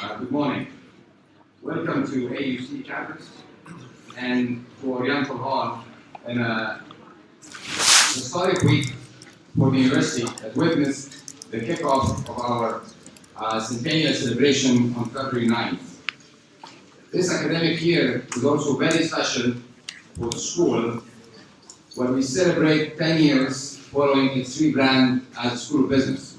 Good morning. Welcome to AUC campus and to Oriental Hall in a historic week for the university that witnessed the kickoff of our centennial celebration on February 9th. This academic year is also very special for the school, where we celebrate 10 years following its rebrand as a School of Business.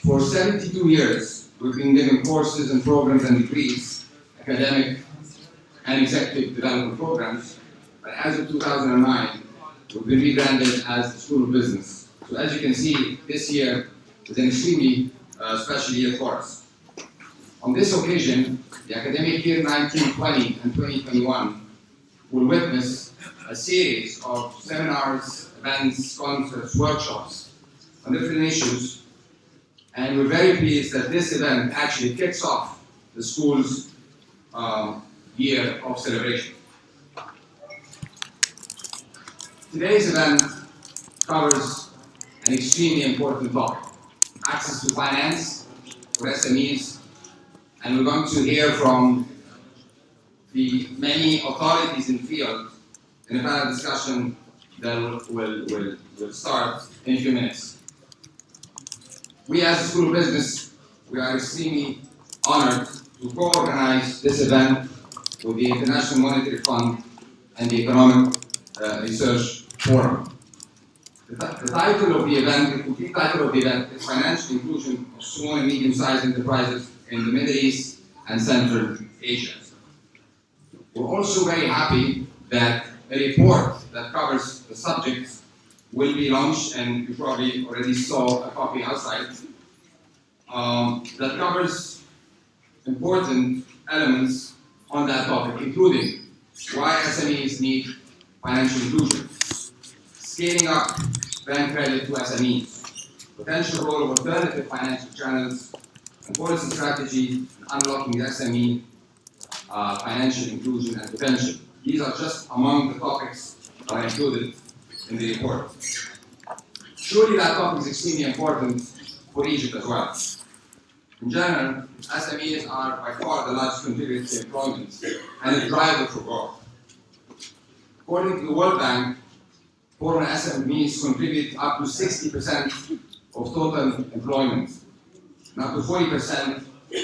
For 72 years, we've been given courses and programs and degrees, academic and executive development programs, but as of 2009, we've been rebranded as the School of Business. So as you can see, this year is an extremely special year for us. On this occasion, the academic year 1920 and 2021 will witness a series of seminars, events, concerts, workshops on different issues, and we're very pleased that this event actually kicks off the school's year of celebration. Today's event covers an extremely important topic: access to finance for SMEs, and we're going to hear from the many authorities in the field in a panel discussion that will start in a few minutes. We as the School of Business, we are extremely honored to co-organize this event with the International Monetary Fund and the Economic Research Forum. The title of the event, the complete title of the event, is Financial Inclusion of Small and Medium-Sized Enterprises in the Middle East and Central Asia. We're also very happy that a report that covers the subject will be launched, and you probably already saw a copy outside, that covers important elements on that topic, including why SMEs need financial inclusion, scaling up bank credit to SMEs, potential role of alternative financial channels, and policy strategy in unlocking the SME financial inclusion and potential. These are just among the topics that are included in the report. Surely that topic is extremely important for Egypt as well. In general, SMEs are by far the largest contributor to employment and a driver for growth. According to the World Bank, foreign SMEs contribute up to 60% of total employment, and up to 40%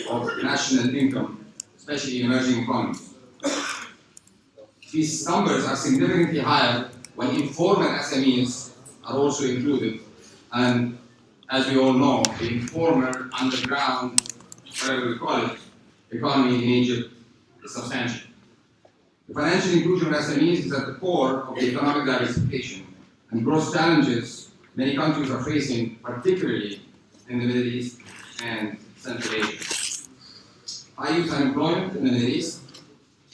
of national income, especially in emerging economies. These numbers are significantly higher when informal SMEs are also included, and as we all know, the informal, underground, whatever we call it, economy in Egypt is substantial. The financial inclusion of SMEs is at the core of the economic diversification and growth challenges many countries are facing, particularly in the Middle East and Central Asia. High youth unemployment in the Middle East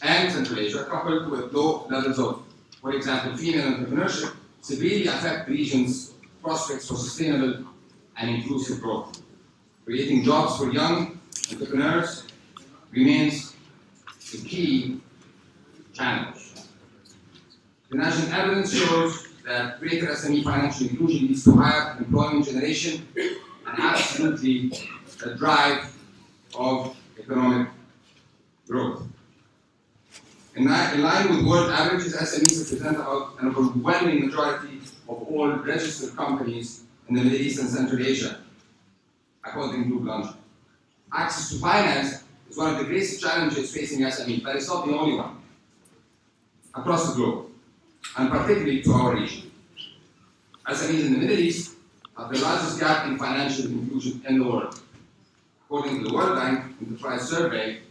and Central Asia, coupled with low levels of, for example, female entrepreneurship, severely affect the region's prospects for sustainable and inclusive growth. Creating jobs for young entrepreneurs remains the key challenge. The national evidence shows that greater SME financial inclusion leads to higher employment generation and absolutely a drive of economic growth. In line with world averages, SMEs represent about an overwhelming majority of all registered companies in the Middle East and Central Asia, according to Blanche. Access to finance is one of the greatest challenges facing SMEs, but it's not the only one across the globe, and particularly to our region. SMEs in the Middle East have the largest gap in financial inclusion in the world. According to the World Bank Enterprise Survey,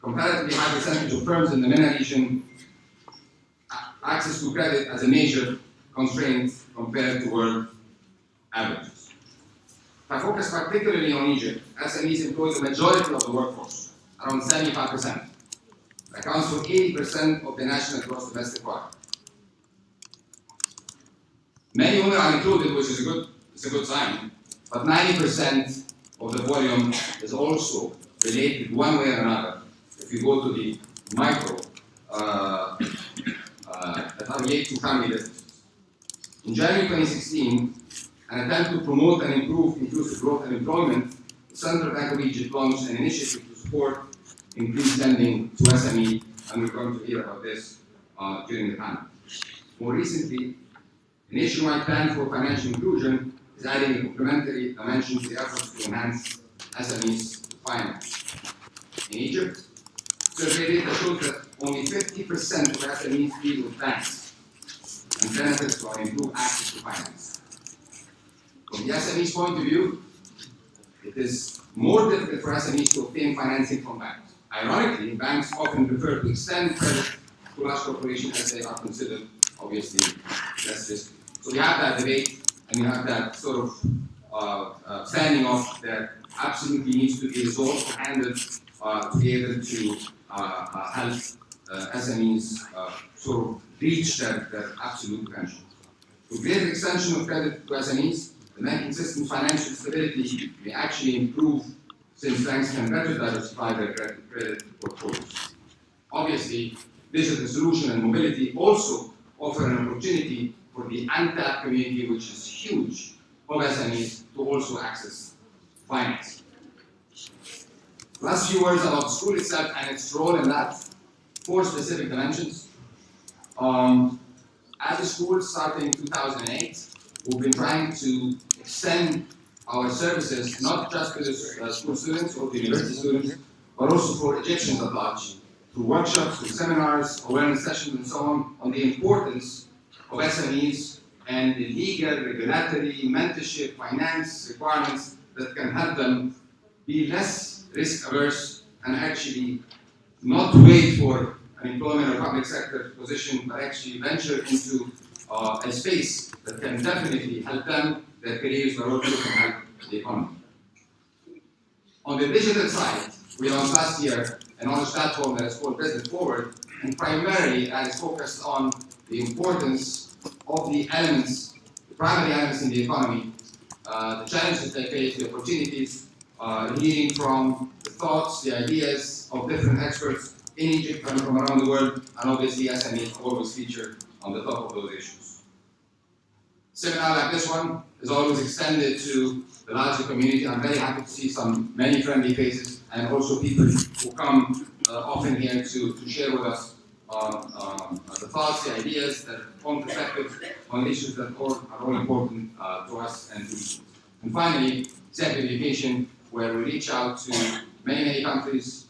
comparatively high percentage of firms in the MENA region access to credit as a major constraint compared to world averages. If I focus particularly on Egypt, SMEs employ the majority of the workforce, around 75%. It accounts for 80% of the national gross domestic product. Many women are included, which is a good sign, but 90% of the volume is also related one way or another. If you go to the micro, that are related to family businesses. In January 2016, an attempt to promote and improve inclusive growth and employment the Central Bank of Egypt launched an initiative to support increased lending to SME, and we're going to hear about this during the panel. More recently, the nationwide plan for financial inclusion is adding a complementary dimension to the efforts to enhance SMEs finance. In Egypt, survey data shows that only 50% of SMEs deal with banks and benefits from improved access to finance. From the SME's point of view, it is more difficult for SMEs to obtain financing from banks. Ironically, banks often prefer to extend credit to large corporations as they are considered, obviously, less risky. So we have that debate, and we have that sort of standing off that absolutely needs to be resolved and handled to be able to help SMEs sort of reach their absolute potential. With greater extension of credit to SMEs, the banking system's financial stability may actually improve since banks can better diversify their credit portfolios. Obviously, digital solution and mobility also offer an opportunity for the untapped community, which is huge, of SMEs to also access finance. Last few words about the school itself and its role in that. 4 specific dimensions. As a school starting in 2008, we've been trying to extend our services not just to the school students or the university students, but also for Egyptians at large, through workshops, through seminars, awareness sessions, and so on the importance of SMEs and the legal, regulatory, mentorship, finance requirements that can help them be less risk averse and actually not wait for an employment or public sector position, but actually venture into a space that can definitely help them, their careers, but also can help the economy. On the digital side, we launched last year a knowledge platform that is called Business Forward, and primarily that is focused on the importance of the elements, the primary elements in the economy, the challenges they face, the opportunities, hearing from the thoughts, the ideas of different experts in Egypt and from around the world, and obviously SMEs always feature on the top of those issues. Seminar like this one is always extended to the larger community. I'm very happy to see many friendly faces and also people who come often here to share with us the thoughts, the ideas, their own perspectives on issues that are all important to us and to Egypt. And finally, executive education, where we reach out to many countries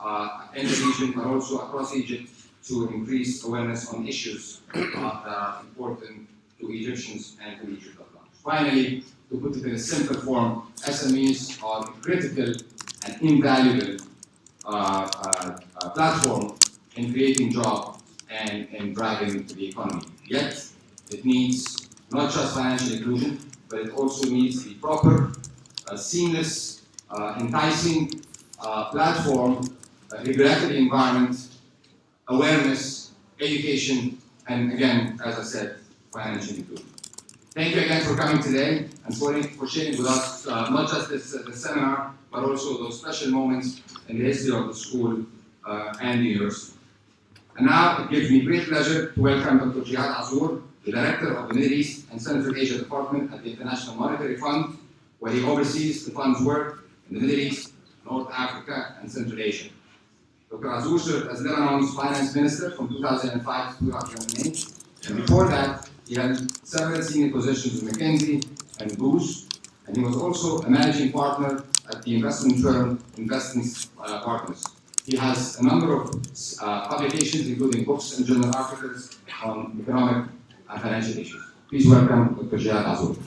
in the region, but also across Egypt to increase awareness on issues that are important to Egyptians and to Egypt at large. Finally, to put it in a simple form, SMEs are a critical and invaluable platform in creating jobs and in driving the economy. Yet, it needs not just financial inclusion, but it also needs the proper, seamless, enticing platform, regulatory environment, awareness, education, and again, as I said, financial inclusion. Thank you again for coming today and for sharing with us not just this seminar, but also those special moments in the history of the school and the university. And now it gives me great pleasure to welcome Dr. Jihad Azur, the Director of the Middle East and Central Asia Department at the International Monetary Fund, where he oversees the fund's work in the Middle East, North Africa, and Central Asia. Dr. Azur served as Lebanon's finance minister from 2005 to 2008, and before that, he held several senior positions with McKinsey and Booz, and he was also a managing partner at the investment firm Investment Partners. He has a number of publications, including books and journal articles on economic and financial issues. Please welcome Dr. Jihad Azur.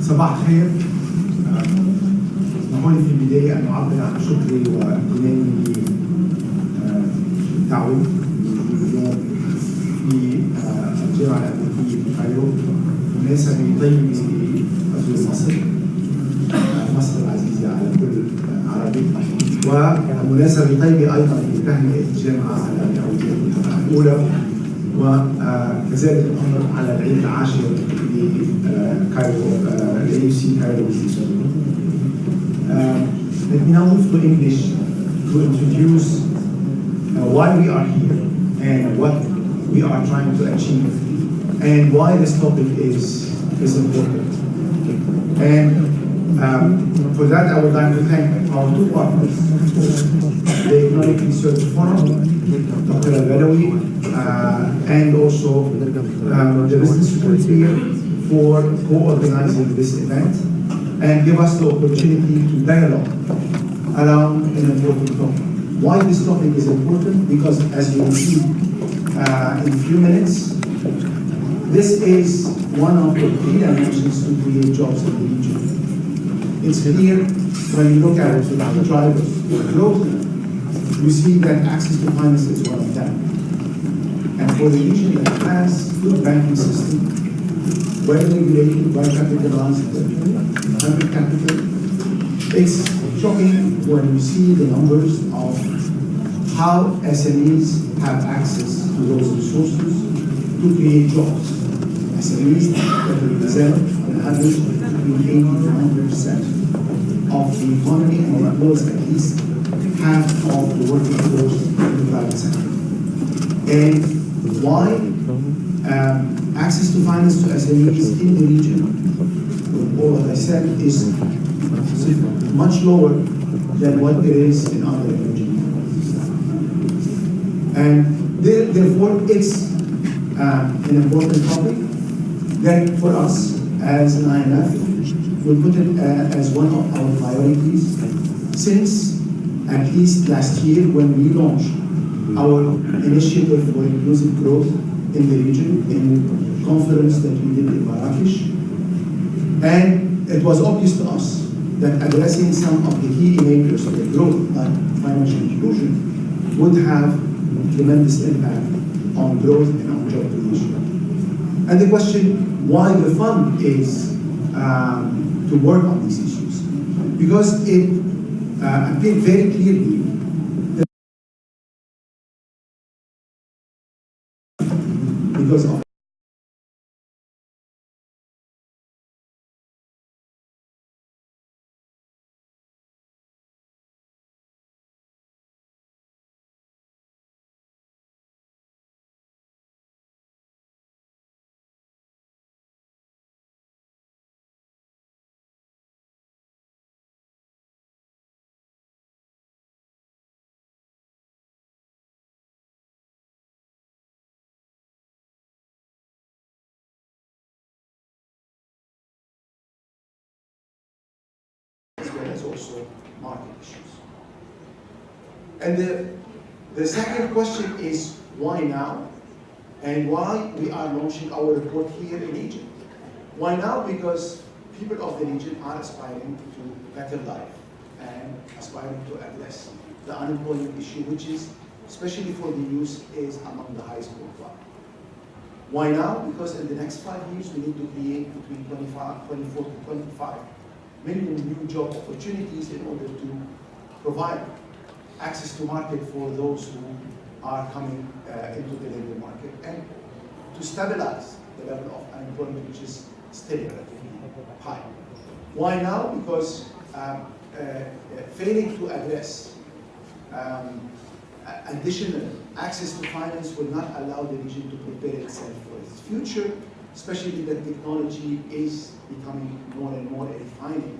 صباح الخير. اسمحوا لي في البداية أن أعبر عن شكري وامتناني للدعوة اليوم في الجامعة الأمريكية في كايرو مناسبة طيبة لأزور مصر، مصر العزيزة على كل عربي، ومناسبة طيبة أيضا لتهنئة الجامعة على دعوتها الأولى، وكذلك الأمر على العيد العاشر لكايرو AUC Cairo. Let me now move to English to introduce why we are here and what we are trying to achieve and why this topic is important. And for that, I would like to thank our two partners, the Economic Research Forum, Dr. Al-Badawi, and also the Business School here for co-organizing this event and give us the opportunity to dialogue around an important topic. Why this topic is important? Because as you will see in a few minutes, this is one of the key dimensions to create jobs in the region. It's clear when you look at the key drivers for growth, you see that access to finance is one of them. And for the region that has a good banking system, well regulated, well capitalized, 100 capital, it's shocking when you see the numbers of how SMEs have access to those resources to create jobs. SMEs that represent on average between 80 to 100% of the economy and employs at least half of the working force in the private sector. And why access to finance to SMEs in the region, with all that I said, is much lower than what it is in other emerging economies. And therefore, it's an important topic that for us as an IMF, we put it as one of our priorities since at least last year when we launched our initiative for inclusive growth in the region in conference that we did in Marrakesh. And it was obvious to us that addressing some of the key enablers of the growth like financial inclusion would have tremendous impact on growth and on job creation. And the question why the fund is to work on these issues, because it appeared very clearly that because of as well as also market issues. And the second question is why now? And why we are launching our report here in Egypt. Why now? Because people of the region are aspiring to better life and aspiring to address the unemployment issue, which is, especially for the youth, is among the highest worldwide. Why now? Because in the next 5 years, we need to create between 24 to 25 million new job opportunities in order to provide access to market for those who are coming into the labor market and to stabilize the level of unemployment, which is still relatively high. Why now? Because failing to address additional access to finance will not allow the region to prepare itself for its future, especially that technology is becoming more and more a defining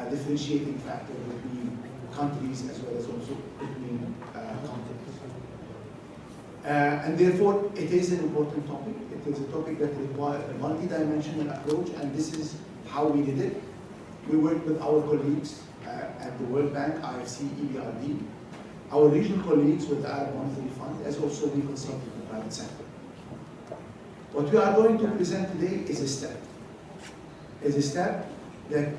differentiating factor between countries as well as also between continents. And therefore, it is an important topic. It is a topic that requires a multidimensional approach, and this is how we did it. We worked with our colleagues at the World Bank, IFC, EBRD, our regional colleagues with the Arab Monetary Fund, as also we consulted the private sector. What we are going to present today is a step. Is a step that,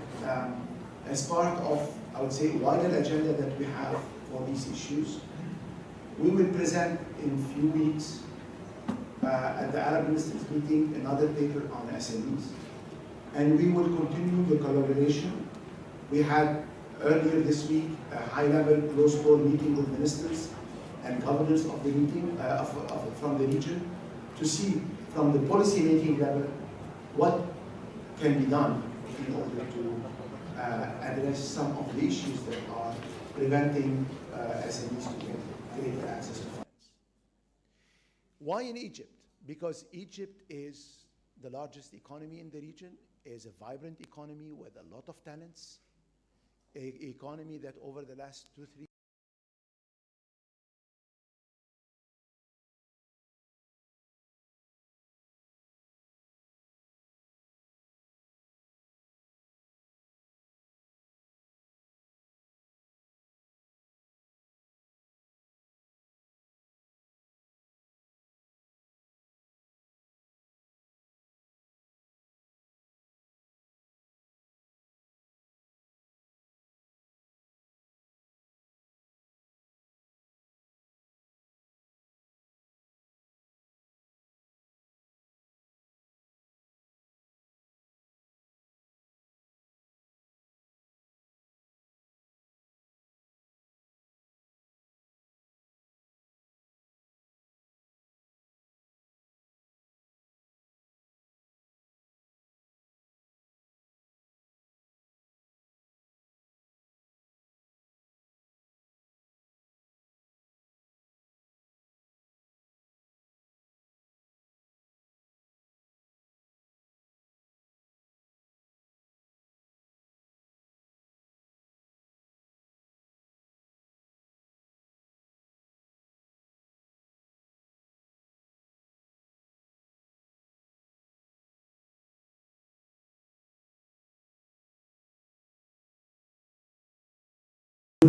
as part of, I would say, a wider agenda that we have for these issues, we will present in a few weeks at the Arab Ministers meeting another paper on SMEs. And we will continue the collaboration. We had earlier this week a high-level closed-door meeting with ministers and governors of the meeting from the region to see from the policy-making level what can be done in order to address address some of the issues that are preventing SMEs to get greater access to finance. Why in Egypt? Because Egypt is the largest economy in the region, is a vibrant economy with a lot of talents, an economy that over the last 2-3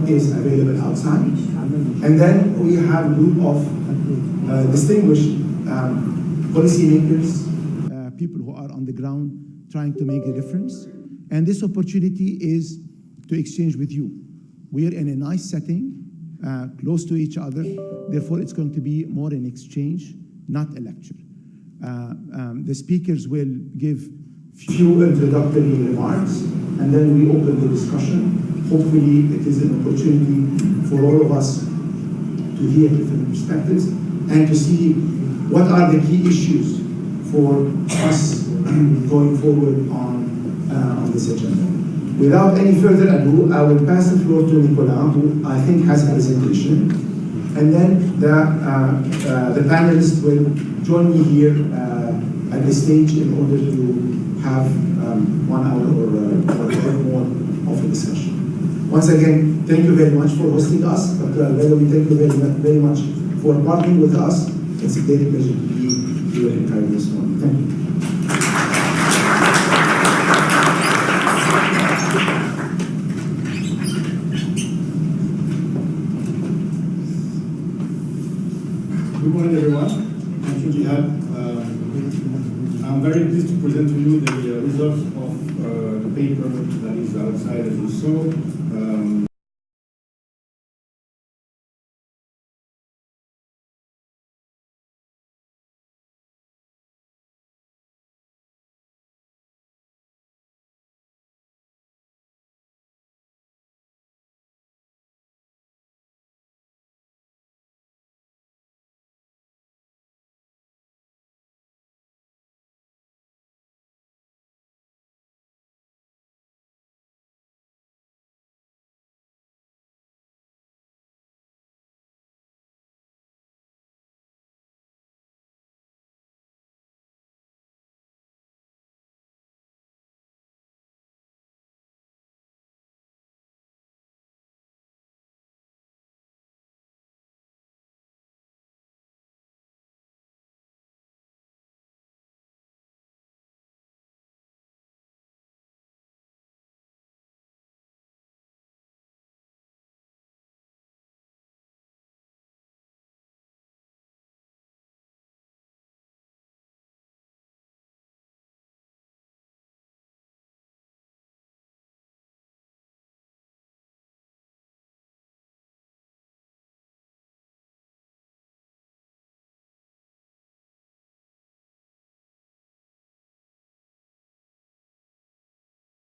is available outside. And then we have a group of distinguished policymakers, people who are on the ground trying to make a difference. And this opportunity is to exchange with you. We are in a nice setting, close to each other. Therefore, it's going to be more an exchange, not a lecture. The speakers will give few introductory remarks, and then we open the discussion. Hopefully, it is an opportunity for all of us to hear different perspectives and to see what are the key issues for us going forward on this agenda. Without any further ado, I will pass the floor to Nicolas, who I think has a presentation, and then the panelists will join me here at the stage in order to have 1 hour or more of a discussion. Once again, thank you very much for hosting us, but Valerie, thank you very much for partnering with us. It's a great pleasure to be here in Cairo this morning. Thank you. Good morning, everyone. Thank you, Jihad. I'm very pleased to present to you the results of the paper that is outside, as you saw.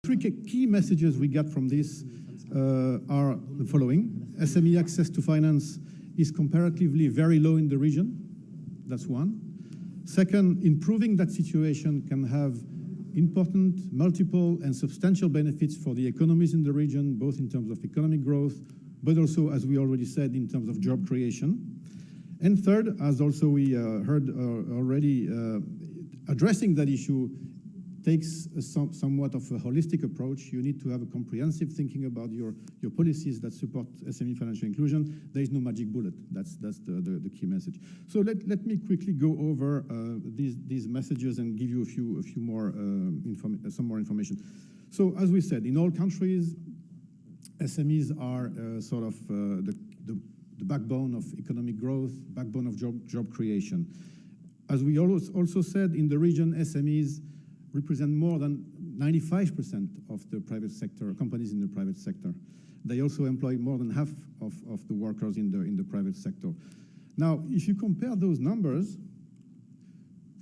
Three key messages we got from this are the following. SME access to finance is comparatively very low in the region. That's one. Second, improving that situation can have important, multiple, and substantial benefits for the economies in the region, both in terms of economic growth, but also, as we already said, in terms of job creation. And third, as also we heard already, addressing that issue takes somewhat of a holistic approach. You need to have a comprehensive thinking about your policies that support SME financial inclusion. There is no magic bullet. That's the key message. So let me quickly go over these messages and give you a few more some more information. So as we said, in all countries, SMEs are sort of the backbone of economic growth, backbone of job creation. As we also said, in the region, SMEs represent more than 95% of the private sector, companies in the private sector. They also employ more than half of the workers in the private sector. Now, if you compare those numbers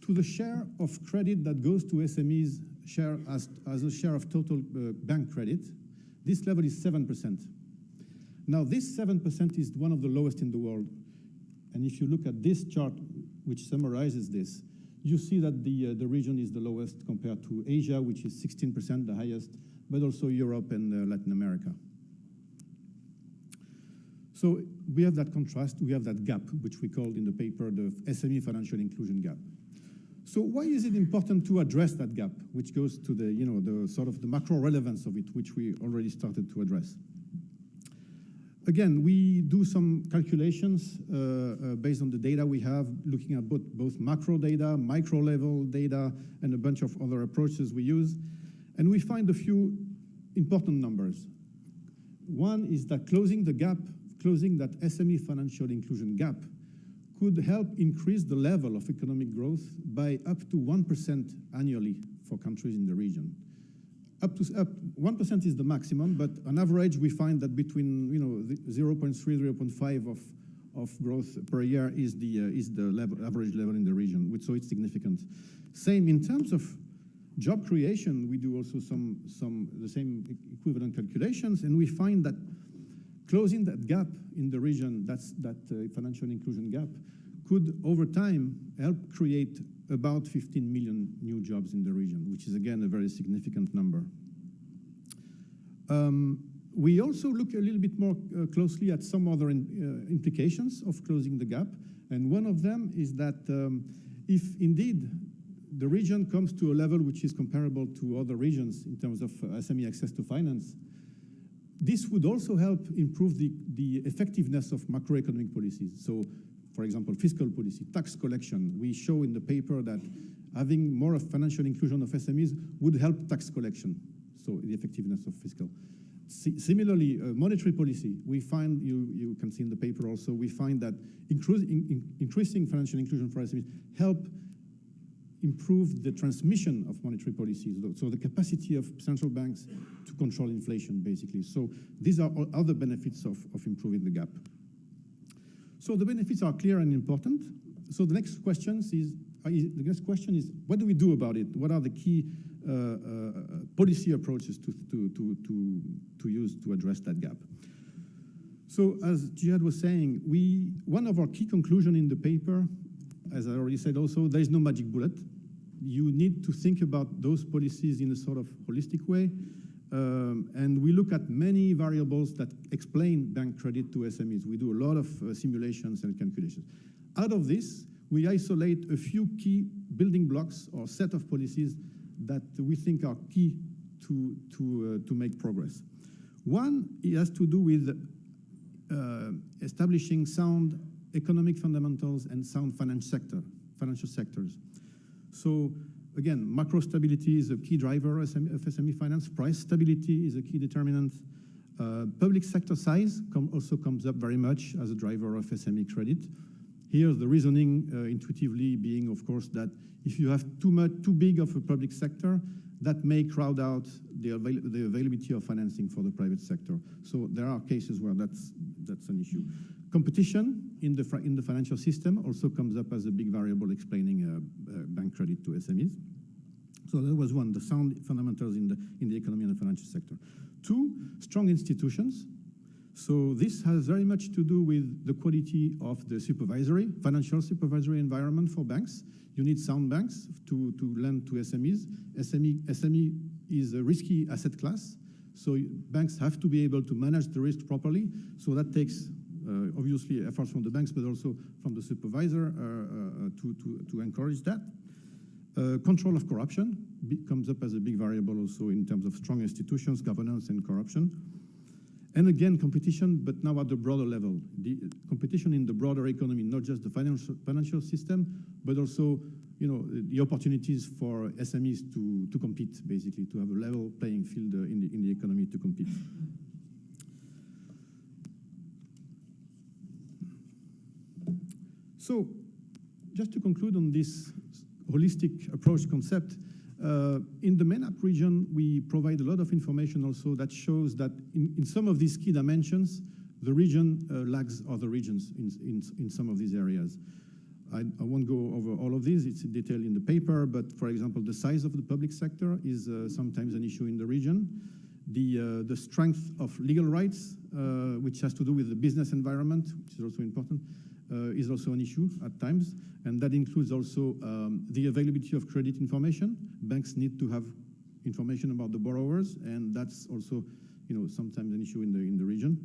to the share of credit that goes to SMEs as a share of total bank credit, this level is 7%. Now, this 7% is one of the lowest in the world. And if you look at this chart, which summarizes this, you see that the region is the lowest compared to Asia, which is 16%, the highest, but also Europe and Latin America. So we have that contrast, we have that gap, which we called in the paper the SME Financial Inclusion Gap. So why is it important to address that gap, which goes to the sort of the macro relevance of it, which we already started to address? Again, we do some calculations based on the data we have, looking at both macro data, micro level data, and a bunch of other approaches we use. And we find a few important numbers. One is that closing that SME financial inclusion gap could help increase the level of economic growth by up to 1% annually for countries in the region. 1% is the maximum, but on average we find that between 0.3, 0.5 of growth per year is the average level in the region, so it's significant. Same in terms of job creation, we do also the same equivalent calculations, and we find that closing that gap in the region, that financial inclusion gap, could over time help create about 15 million new jobs in the region, which is again a very significant number. We also look a little bit more closely at some other implications of closing the gap, and one of them is that if indeed the region comes to a level which is comparable to other regions in terms of SME access to finance, this would also help improve the effectiveness of macroeconomic policies. So, for example, fiscal policy, tax collection. We show in the paper that having more of financial inclusion of SMEs would help tax collection, so the effectiveness of fiscal. Similarly, monetary policy, we find, you can see in the paper also, we find that increasing financial inclusion for SMEs help improve the transmission of monetary policies, so the capacity of central banks to control inflation, basically. So these are all other benefits of improving the gap. So the benefits are clear and important. So the next question is, what do we do about it? What are the key policy approaches to use to address that gap? So as Jihad was saying, one of our key conclusions in the paper, as I already said also, there is no magic bullet. You need to think about those policies in a sort of holistic way. And we look at many variables that explain bank credit to SMEs. We do a lot of simulations and calculations. Out of this, we isolate a few key building blocks or set of policies that we think are key to make progress. One, it has to do with establishing sound economic fundamentals and sound financial sectors. So again, macro stability is a key driver of SME finance. Price stability is a key determinant. Public sector size also comes up very much as a driver of SME credit. Here, the reasoning intuitively being, of course, that if you have too big of a public sector, that may crowd out the availability of financing for the private sector. So there are cases where that's an issue. Competition in the financial system also comes up as a big variable explaining bank credit to SMEs. So that was one, the sound fundamentals in the economy and the financial sector. Two, strong institutions. So this has very much to do with the quality of the financial supervisory environment for banks. You need sound banks to lend to SMEs. SME is a risky asset class, so banks have to be able to manage the risk properly. So that takes obviously efforts from the banks, but also from the supervisor to encourage that. Control of corruption comes up as a big variable also in terms of strong institutions, governance, and corruption. And again, competition, but now at the broader level. The competition in the broader economy, not just the financial system, but also, the opportunities for SMEs to compete, basically, to have a level playing field in the economy to compete. So, just to conclude on this holistic approach concept, in the MENAP region, we provide a lot of information also that shows that in some of these key dimensions, the region lags other regions in some of these areas. I won't go over all of these, it's detailed in the paper, but for example, the size of the public sector is sometimes an issue in the region. The strength of legal rights, which has to do with the business environment, which is also important, is also an issue at times, and that includes also the availability of credit information. Banks need to have information about the borrowers, and that's also, sometimes an issue in the region.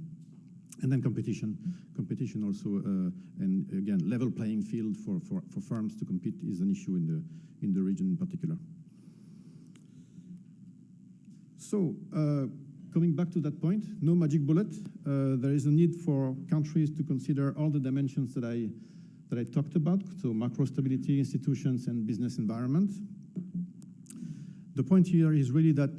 And then competition also, and again, level playing field for firms to compete is an issue in the region in particular. So, coming back to that point, no magic bullet. There is a need for countries to consider all the dimensions that I talked about, so macro stability, institutions, and business environment. The point here is really that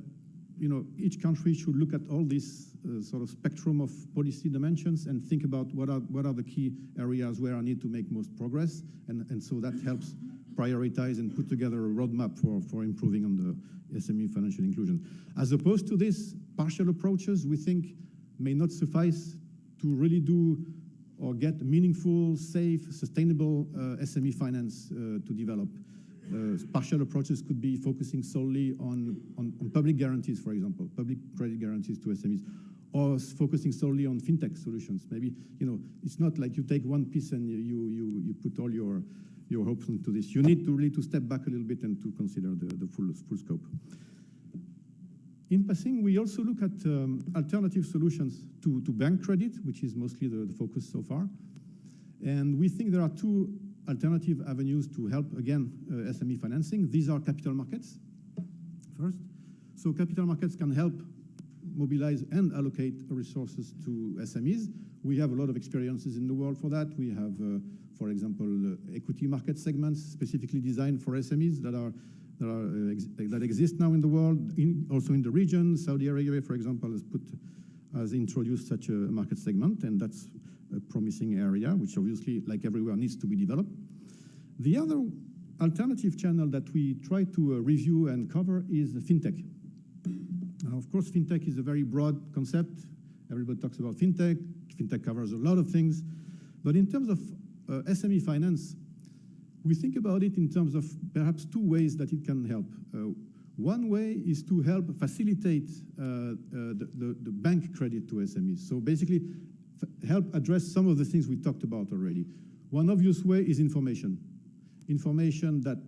each country should look at all these sort of spectrum of policy dimensions and think about what are the key areas where I need to make most progress, and so that helps prioritize and put together a roadmap for improving on the SME financial inclusion. As opposed to this, partial approaches we think may not suffice to really do or get meaningful, safe, sustainable SME finance to develop. Partial approaches could be focusing solely on public guarantees, for example, public credit guarantees to SMEs, or focusing solely on fintech solutions. Maybe, it's not like you take one piece and you put all your hopes into this. You need to really step back a little bit and to consider the full scope. In passing, we also look at alternative solutions to bank credit, which is mostly the focus so far. And we think there are two alternative avenues to help, again, SME financing. These are capital markets, first. So capital markets can help mobilize and allocate resources to SMEs. We have a lot of experiences in the world for that. We have, for example, equity market segments specifically designed for SMEs that exist now in the world, also in the region. Saudi Arabia, for example, has introduced such a market segment, and that's a promising area, which obviously, like everywhere, needs to be developed. The other alternative channel that we try to review and cover is fintech. Now, of course, fintech is a very broad concept. Everybody talks about fintech. Fintech covers a lot of things. But in terms of SME finance, we think about it in terms of perhaps two ways that it can help. One way is to help facilitate the bank credit to SMEs. So basically, help address some of the things we talked about already. One obvious way is information. Information that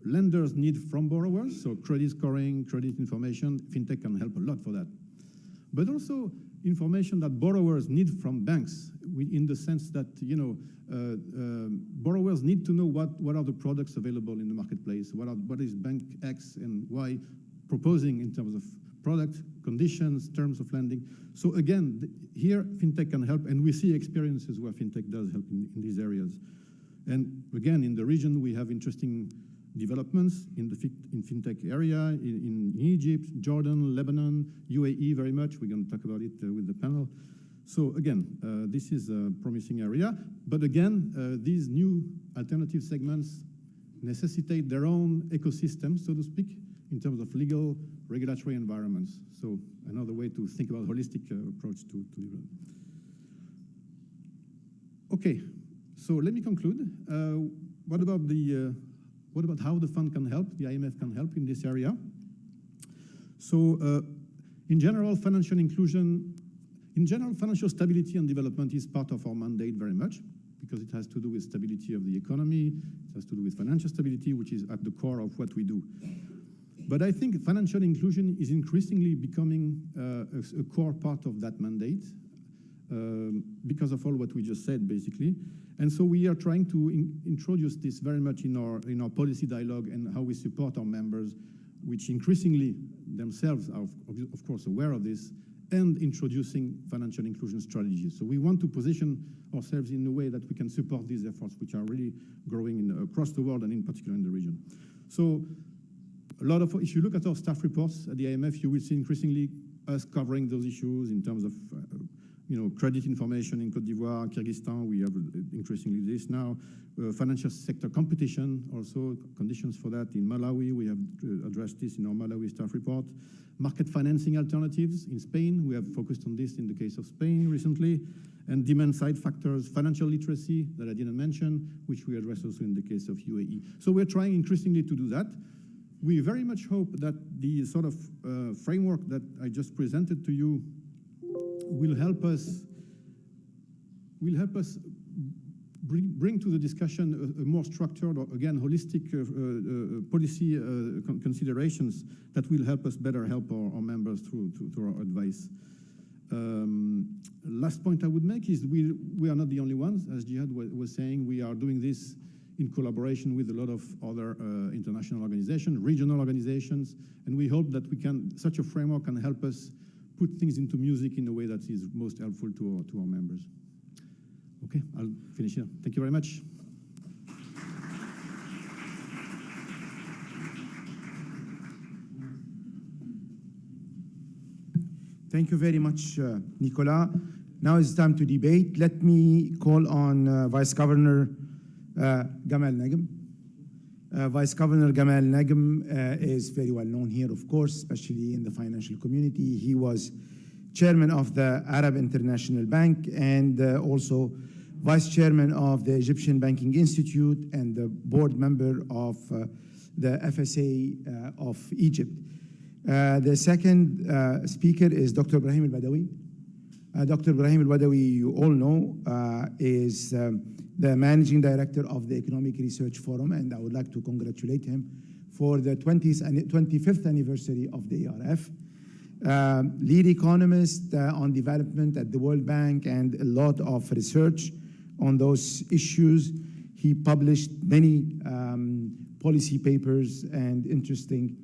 lenders need from borrowers, so credit scoring, credit information, fintech can help a lot for that. But also information that borrowers need from banks, in the sense that borrowers need to know what are the products available in the marketplace, what is Bank X and Y proposing in terms of product, conditions, terms of lending. So again, here fintech can help, and we see experiences where fintech does help in these areas. And again, in the region, we have interesting developments in fintech area, in Egypt, Jordan, Lebanon, UAE very much. We're going to talk about it with the panel. So again, this is a promising area. But again, these new alternative segments necessitate their own ecosystem, so to speak, in terms of legal, regulatory environments. So another way to think about holistic approach to develop. Okay, so let me conclude. What about how the fund can help, the IMF can help in this area? So in general, financial inclusion In general, financial stability and development is part of our mandate very much, because it has to do with stability of the economy, it has to do with financial stability, which is at the core of what we do. But I think financial inclusion is increasingly becoming a core part of that mandate because of all what we just said, basically. And so we are trying to introduce this very much in our policy dialogue and how we support our members, which increasingly themselves are, of course, aware of this, and introducing financial inclusion strategies. So we want to position ourselves in a way that we can support these efforts, which are really growing across the world and in particular in the region. So a lot of, if you look at our staff reports at the IMF, you will see increasingly us covering those issues in terms of credit information in Côte d'Ivoire, Kyrgyzstan, we have increasingly this now. Financial sector competition, also conditions for that in Malawi, we have addressed this in our Malawi staff report. Market financing alternatives in Spain, we have focused on this in the case of Spain recently. And demand side factors, financial literacy that I didn't mention, which we address also in the case of UAE. So we're trying increasingly to do that. We very much hope that the sort of framework that I just presented to you will help us bring to the discussion a more structured, or again, holistic policy considerations that will help us better help our members through our advice. Last point I would make is we are not the only ones. As Jihad was saying, we are doing this in collaboration with a lot of other international organizations, regional organizations, and we hope that such a framework can help us put things into music in a way that is most helpful to our members. Okay, I'll finish here. Thank you very much. Thank you very much, Nicolas. Now it's time to debate. Let me call on Vice Governor Gamal Nagem. Vice Governor Gamal Nagem is very well known here, of course, especially in the financial community. He was chairman of the Arab International Bank and also vice chairman of the Egyptian Banking Institute and the board member of the FSA of Egypt. The second speaker is Dr. Ibrahim al-Badawi. Dr. Ibrahim al-Badawi, you all know, is the managing director of the Economic Research Forum, and I would like to congratulate him for the 25th anniversary of the ERF. Lead economist on development at the World Bank and a lot of research on those issues. He published many policy papers and interesting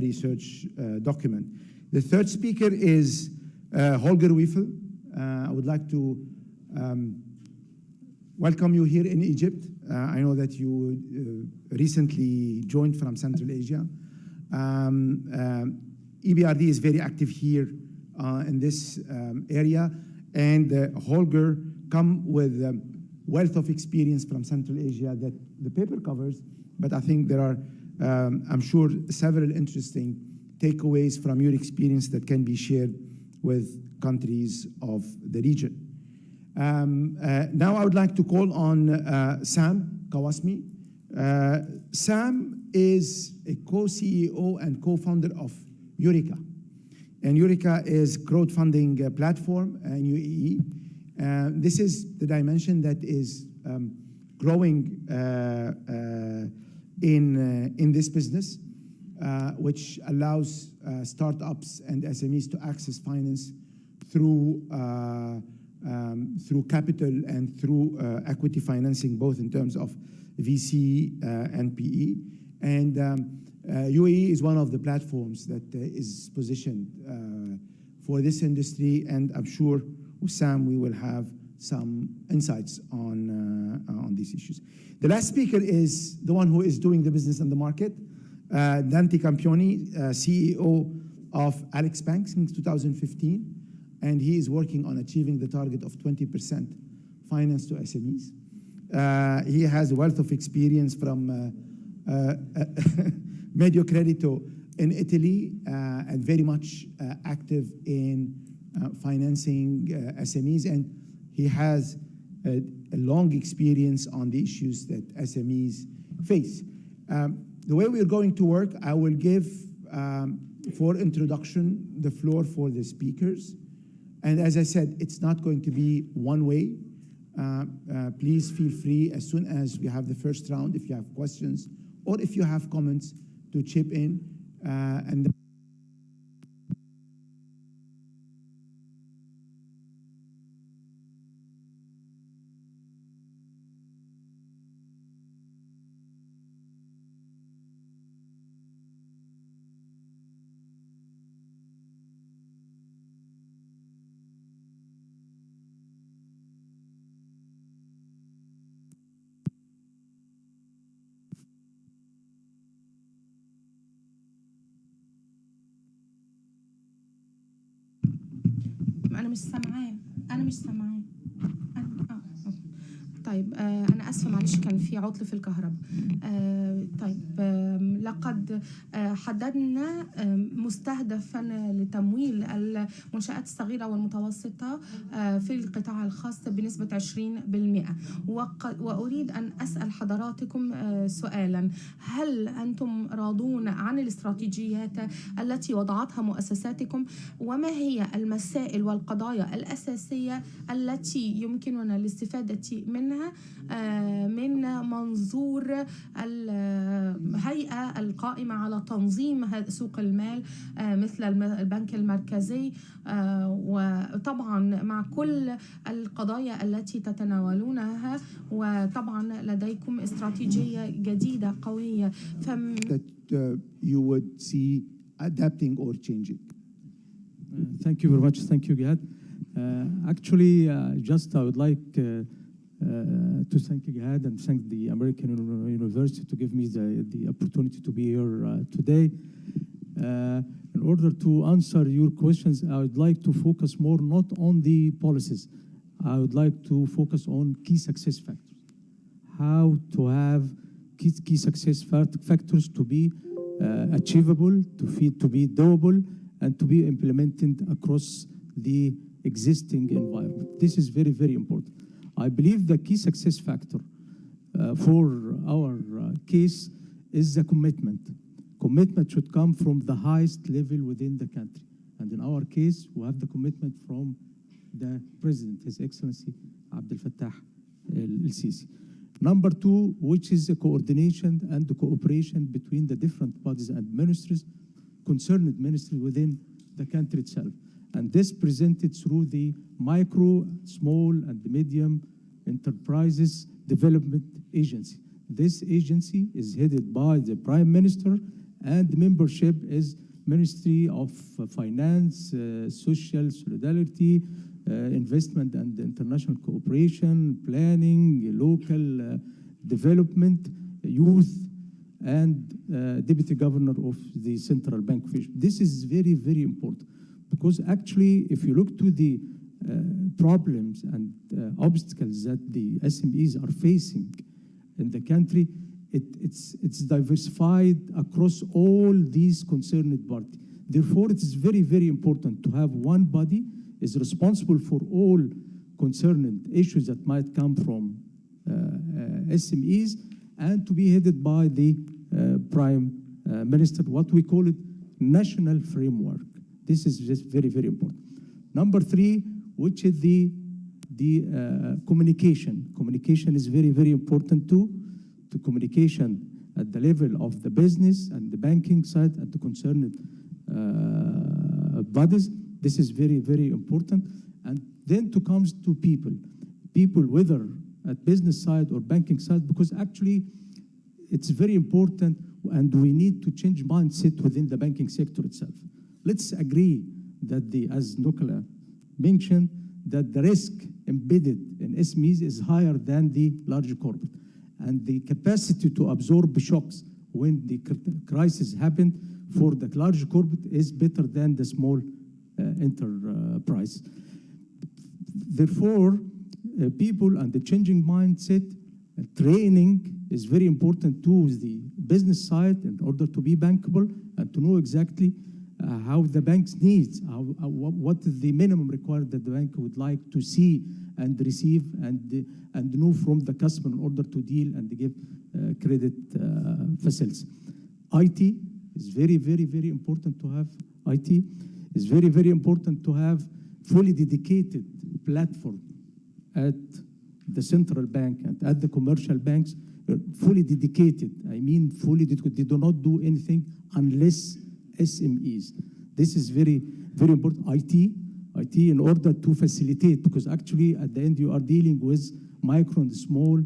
research document. The third speaker is Holger Wiefel. I would like to welcome you here in Egypt. I know that you recently joined from Central Asia. EBRD is very active here in this area, and Holger come with a wealth of experience from Central Asia that the paper covers, but I think there are, I'm sure, several interesting takeaways from your experience that can be shared with countries of the region. Now I would like to call on Sam Kawasmi. Sam is a co-CEO and co-founder of Eureka. And Eureka is a crowdfunding platform in UAE. This is the dimension that is growing in this business, which allows startups and SMEs to access finance through capital and through equity financing, both in terms of VC and PE. And UAE is one of the platforms that is positioned for this industry, and I'm sure with Sam we will have some insights on these issues. The last speaker is the one who is doing the business and the market, Dante Campioni, CEO of Alex Bank since 2015, and he is working on achieving the target of 20% finance to SMEs. He has a wealth of experience from Medio Credito in Italy and very much active in financing SMEs, and he has a long experience on the issues that SMEs face. The way we're going to work, I will give, for introduction, the floor for the speakers, And as I said, it's not going to be one way. Please feel free as soon as we have the first round, if you have questions or if you have comments, to chip in. And أنا مش سامعاه. طيب أنا آسفة معلش كان في عطل في الكهرباء. طيب لقد حددنا مستهدفا لتمويل المنشآت الصغيرة والمتوسطة في القطاع الخاص بنسبة 20%. وأريد أن أسأل حضراتكم سؤالا: هل أنتم راضون عن الاستراتيجيات التي وضعتها مؤسساتكم؟ وما هي المسائل والقضايا الأساسية التي يمكننا الاستفادة منها من منظور الهيئة القائمة على تنظيم سوق المال مثل البنك المركزي، وطبعا مع كل القضايا التي تتناولونها، وطبعا لديكم استراتيجية جديدة قوية. that you would see adapting or changing. Thank you very much. Thank you, Gihad. Actually, I would like to thank Gihad and thank the American University to give me the opportunity to be here today. In order to answer your questions, I would like to focus more not on the policies. I would like to focus on key success factors. How to have key success factors to be achievable, to be doable, and to be implemented across the existing environment. This is very, very important. I believe the key success factor for our case is the commitment. Commitment should come from the highest level within the country. And in our case, we have the commitment from the President, His Excellency Abdel Fattah el-Sisi. Number two, which is the coordination and the cooperation between the different bodies and ministries, concerned ministries within the country itself. And this presented through the micro, small, and medium enterprises development agency. This agency is headed by the Prime Minister, and membership is Ministry of Finance, Social Solidarity, Investment and International Cooperation, Planning, Local Development, Youth, and Deputy Governor of the Central Bank of Egypt. This is very, very important. Because actually, if you look to the problems and obstacles that the SMEs are facing in the country, it's diversified across all these concerned parties. Therefore, it is very, very important to have one body is responsible for all concerned issues that might come from SMEs, and to be headed by the Prime Minister, what we call it national framework. This is just very, very important. Number three, which is the communication. Communication is very, very important too. The communication at the level of the business and the banking side and the concerned bodies. This is very, very important. And then to comes to people, whether at business side or banking side, because actually it's very important, and we need to change mindset within the banking sector itself. Let's agree that as Nicola mentioned, that the risk embedded in SMEs is higher than the larger corporate. And the capacity to absorb shocks when the crisis happened for the large corporate is better than the small enterprise. Therefore, people and the changing mindset, training is very important to the business side in order to be bankable and to know exactly how the bank's needs, what is the minimum required that the bank would like to see and receive and know from the customer in order to deal and give credit facilities. IT is very, very, very important to have. IT is very, very important to have fully dedicated platform at the central bank and at the commercial banks, fully dedicated. I mean, fully dedicated. They do not do anything unless SMEs. This is very, very important. IT in order to facilitate, because actually at the end you are dealing with micro and small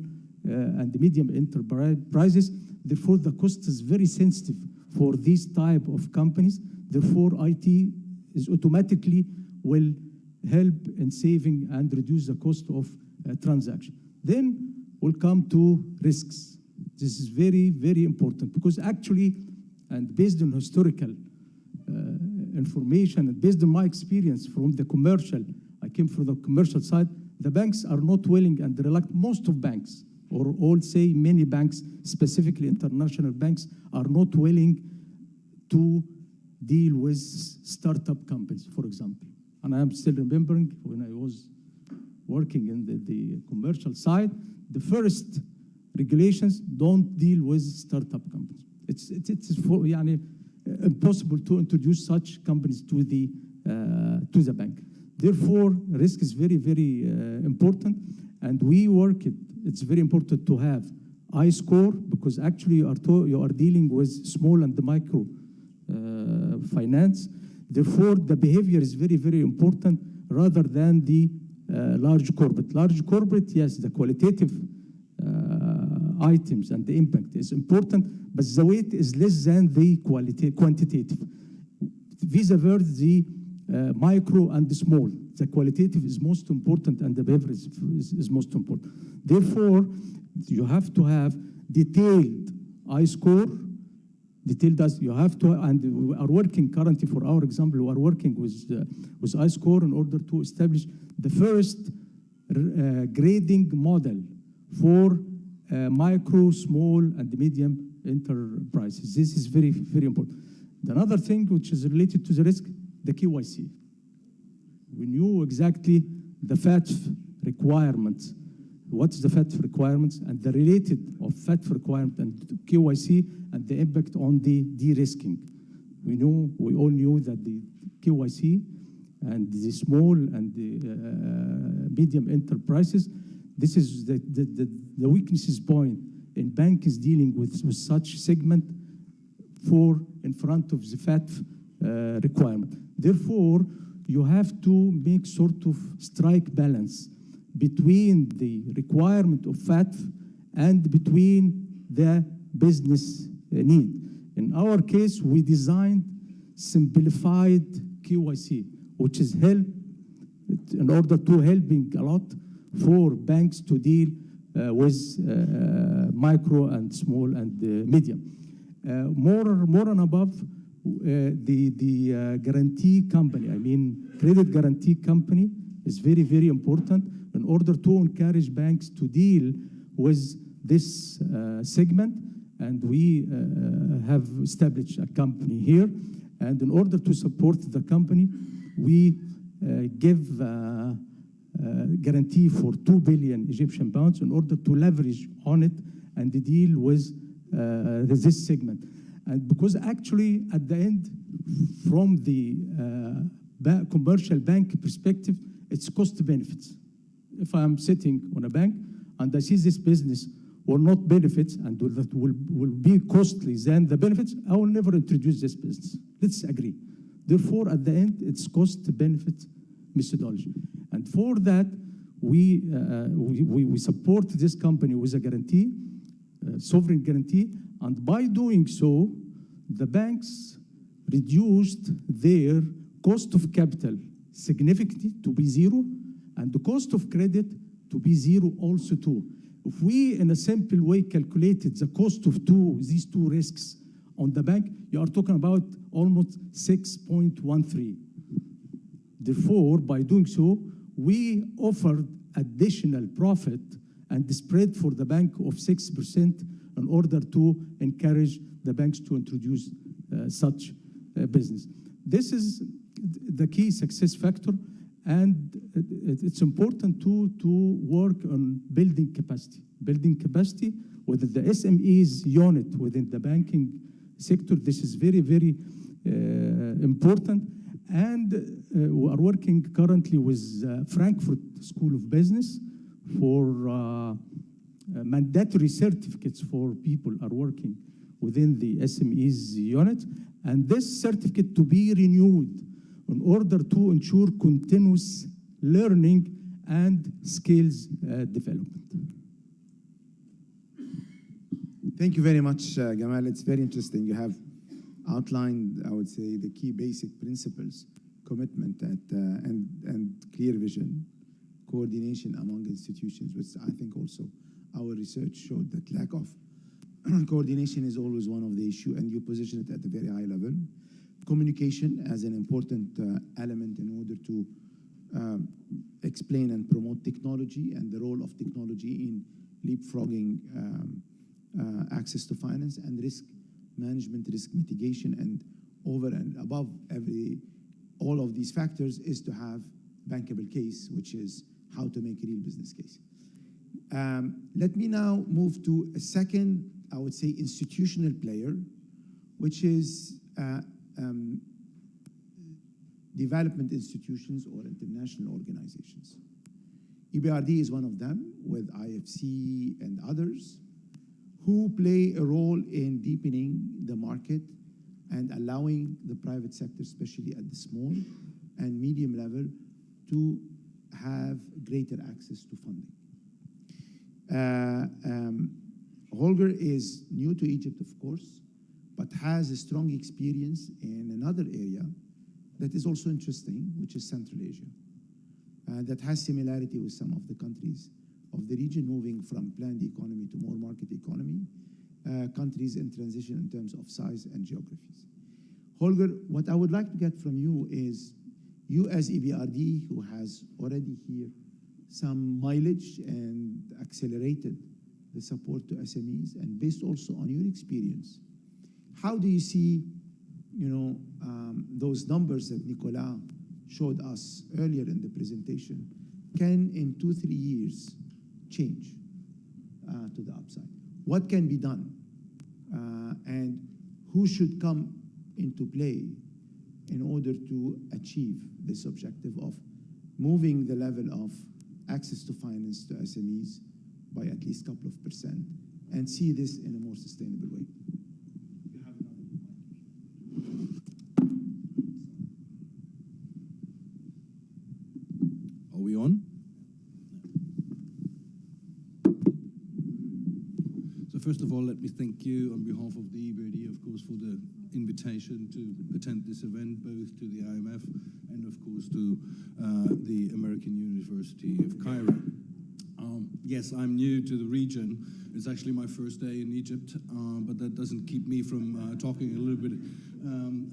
and medium enterprises. Therefore, the cost is very sensitive for these type of companies. Therefore, IT is automatically will help in saving and reduce the cost of transaction. Then we'll come to risks. This is very, very important because actually, and based on historical information and based on my experience from the commercial, I came from the commercial side, the banks are not willing and reluctant, most of banks, or all say many banks, specifically international banks, are not willing to deal with startup companies, for example. And I am still remembering when I was working in the commercial side, the first regulations don't deal with startup companies. It's for, impossible to introduce such companies to the bank. Therefore, risk is very, very important, and we work it. It's very important to have I-score because actually you are dealing with small and micro finance. Therefore, the behavior is very, very important rather than the large corporate. Large corporate, yes, the qualitative items and the impact is important, but the weight is less than the quantitative. Vis-a-vis the micro and the small, the qualitative is most important and the behavior is most important. Therefore, you have to have detailed I-score, detailed as you have to, and we are working currently for our example, we are working with I-score in order to establish the first grading model for micro, small, and medium enterprises. This is very, very important. Another thing which is related to the risk, the KYC. We knew exactly the FATF requirements. What's the FATF requirements and the related of FATF requirement and KYC and the impact on the de-risking. We all knew that the KYC and the small and the medium enterprises, this is the weaknesses point in banks dealing with such segment for in front of the FATF requirement. Therefore, you have to make sort of strike balance between the requirement of FATF and between the business need. In our case, we designed simplified KYC, which is help in order to helping a lot for banks to deal with micro and small and medium. More and above, the guarantee company, I mean credit guarantee company is very, very important in order to encourage banks to deal with this segment. And we have established a company here. And in order to support the company, we give guarantee for 2 billion Egyptian pounds in order to leverage on it and deal with this segment. And because actually at the end, from the commercial bank perspective, it's cost benefits. If I'm sitting on a bank and I see this business will not benefit and that will be costly than the benefits, I will never introduce this business. Let's agree. Therefore, at the end, it's cost-benefit methodology. And for that, we support this company with a guarantee, sovereign guarantee, and by doing so, the banks reduced their cost of capital significantly to be zero, and the cost of credit to be zero also too. If we, in a simple way, calculated the cost of these two risks on the bank, you are talking about almost 6.13. Therefore, by doing so, we offered additional profit and the spread for the bank of 6% in order to encourage the banks to introduce such business. This is the key success factor, and it's important to work on building capacity. Building capacity within the SMEs unit within the banking sector. This is very, very important. And we are working currently with Frankfurt School of Business for mandatory certificates for people are working within the SMEs unit, and this certificate to be renewed in order to ensure continuous learning and skills development. Thank you very much, Gamal. It's very interesting. You have outlined, I would say, the key basic principles, commitment and clear vision, coordination among institutions, which I think also our research showed that lack of coordination is always one of the issue, and you position it at a very high level. Communication as an important element in order to explain and promote technology and the role of technology in leapfrogging access to finance, and risk management, risk mitigation, and over and above all of these factors is to have bankable case, which is how to make a real business case. Let me now move to a second, I would say, institutional player, which is development institutions or international organizations. EBRD is one of them, with IFC and others, who play a role in deepening the market and allowing the private sector, especially at the small and medium level, to have greater access to funding. Holger is new to Egypt, of course, but has a strong experience in another area that is also interesting, which is Central Asia, that has similarity with some of the countries of the region, moving from planned economy to more market economy, countries in transition in terms of size and geographies. Holger, what I would like to get from you is, you as EBRD, who has already here some mileage and accelerated the support to SMEs, and based also on your experience, how do you see, those numbers that Nicolas showed us earlier in the presentation, can in 2-3 years change to the upside? What can be done? And who should come into play in order to achieve this objective of moving the level of access to finance to SMEs by at least a couple of %, and see this in a more sustainable way? Are we on? So first of all, let me thank you on behalf of the EBRD, of course, for the invitation to attend this event, both to the IMF and, of course, to the American University of Cairo. Yes, I'm new to the region. It's actually my first day in Egypt, but that doesn't keep me from talking a little bit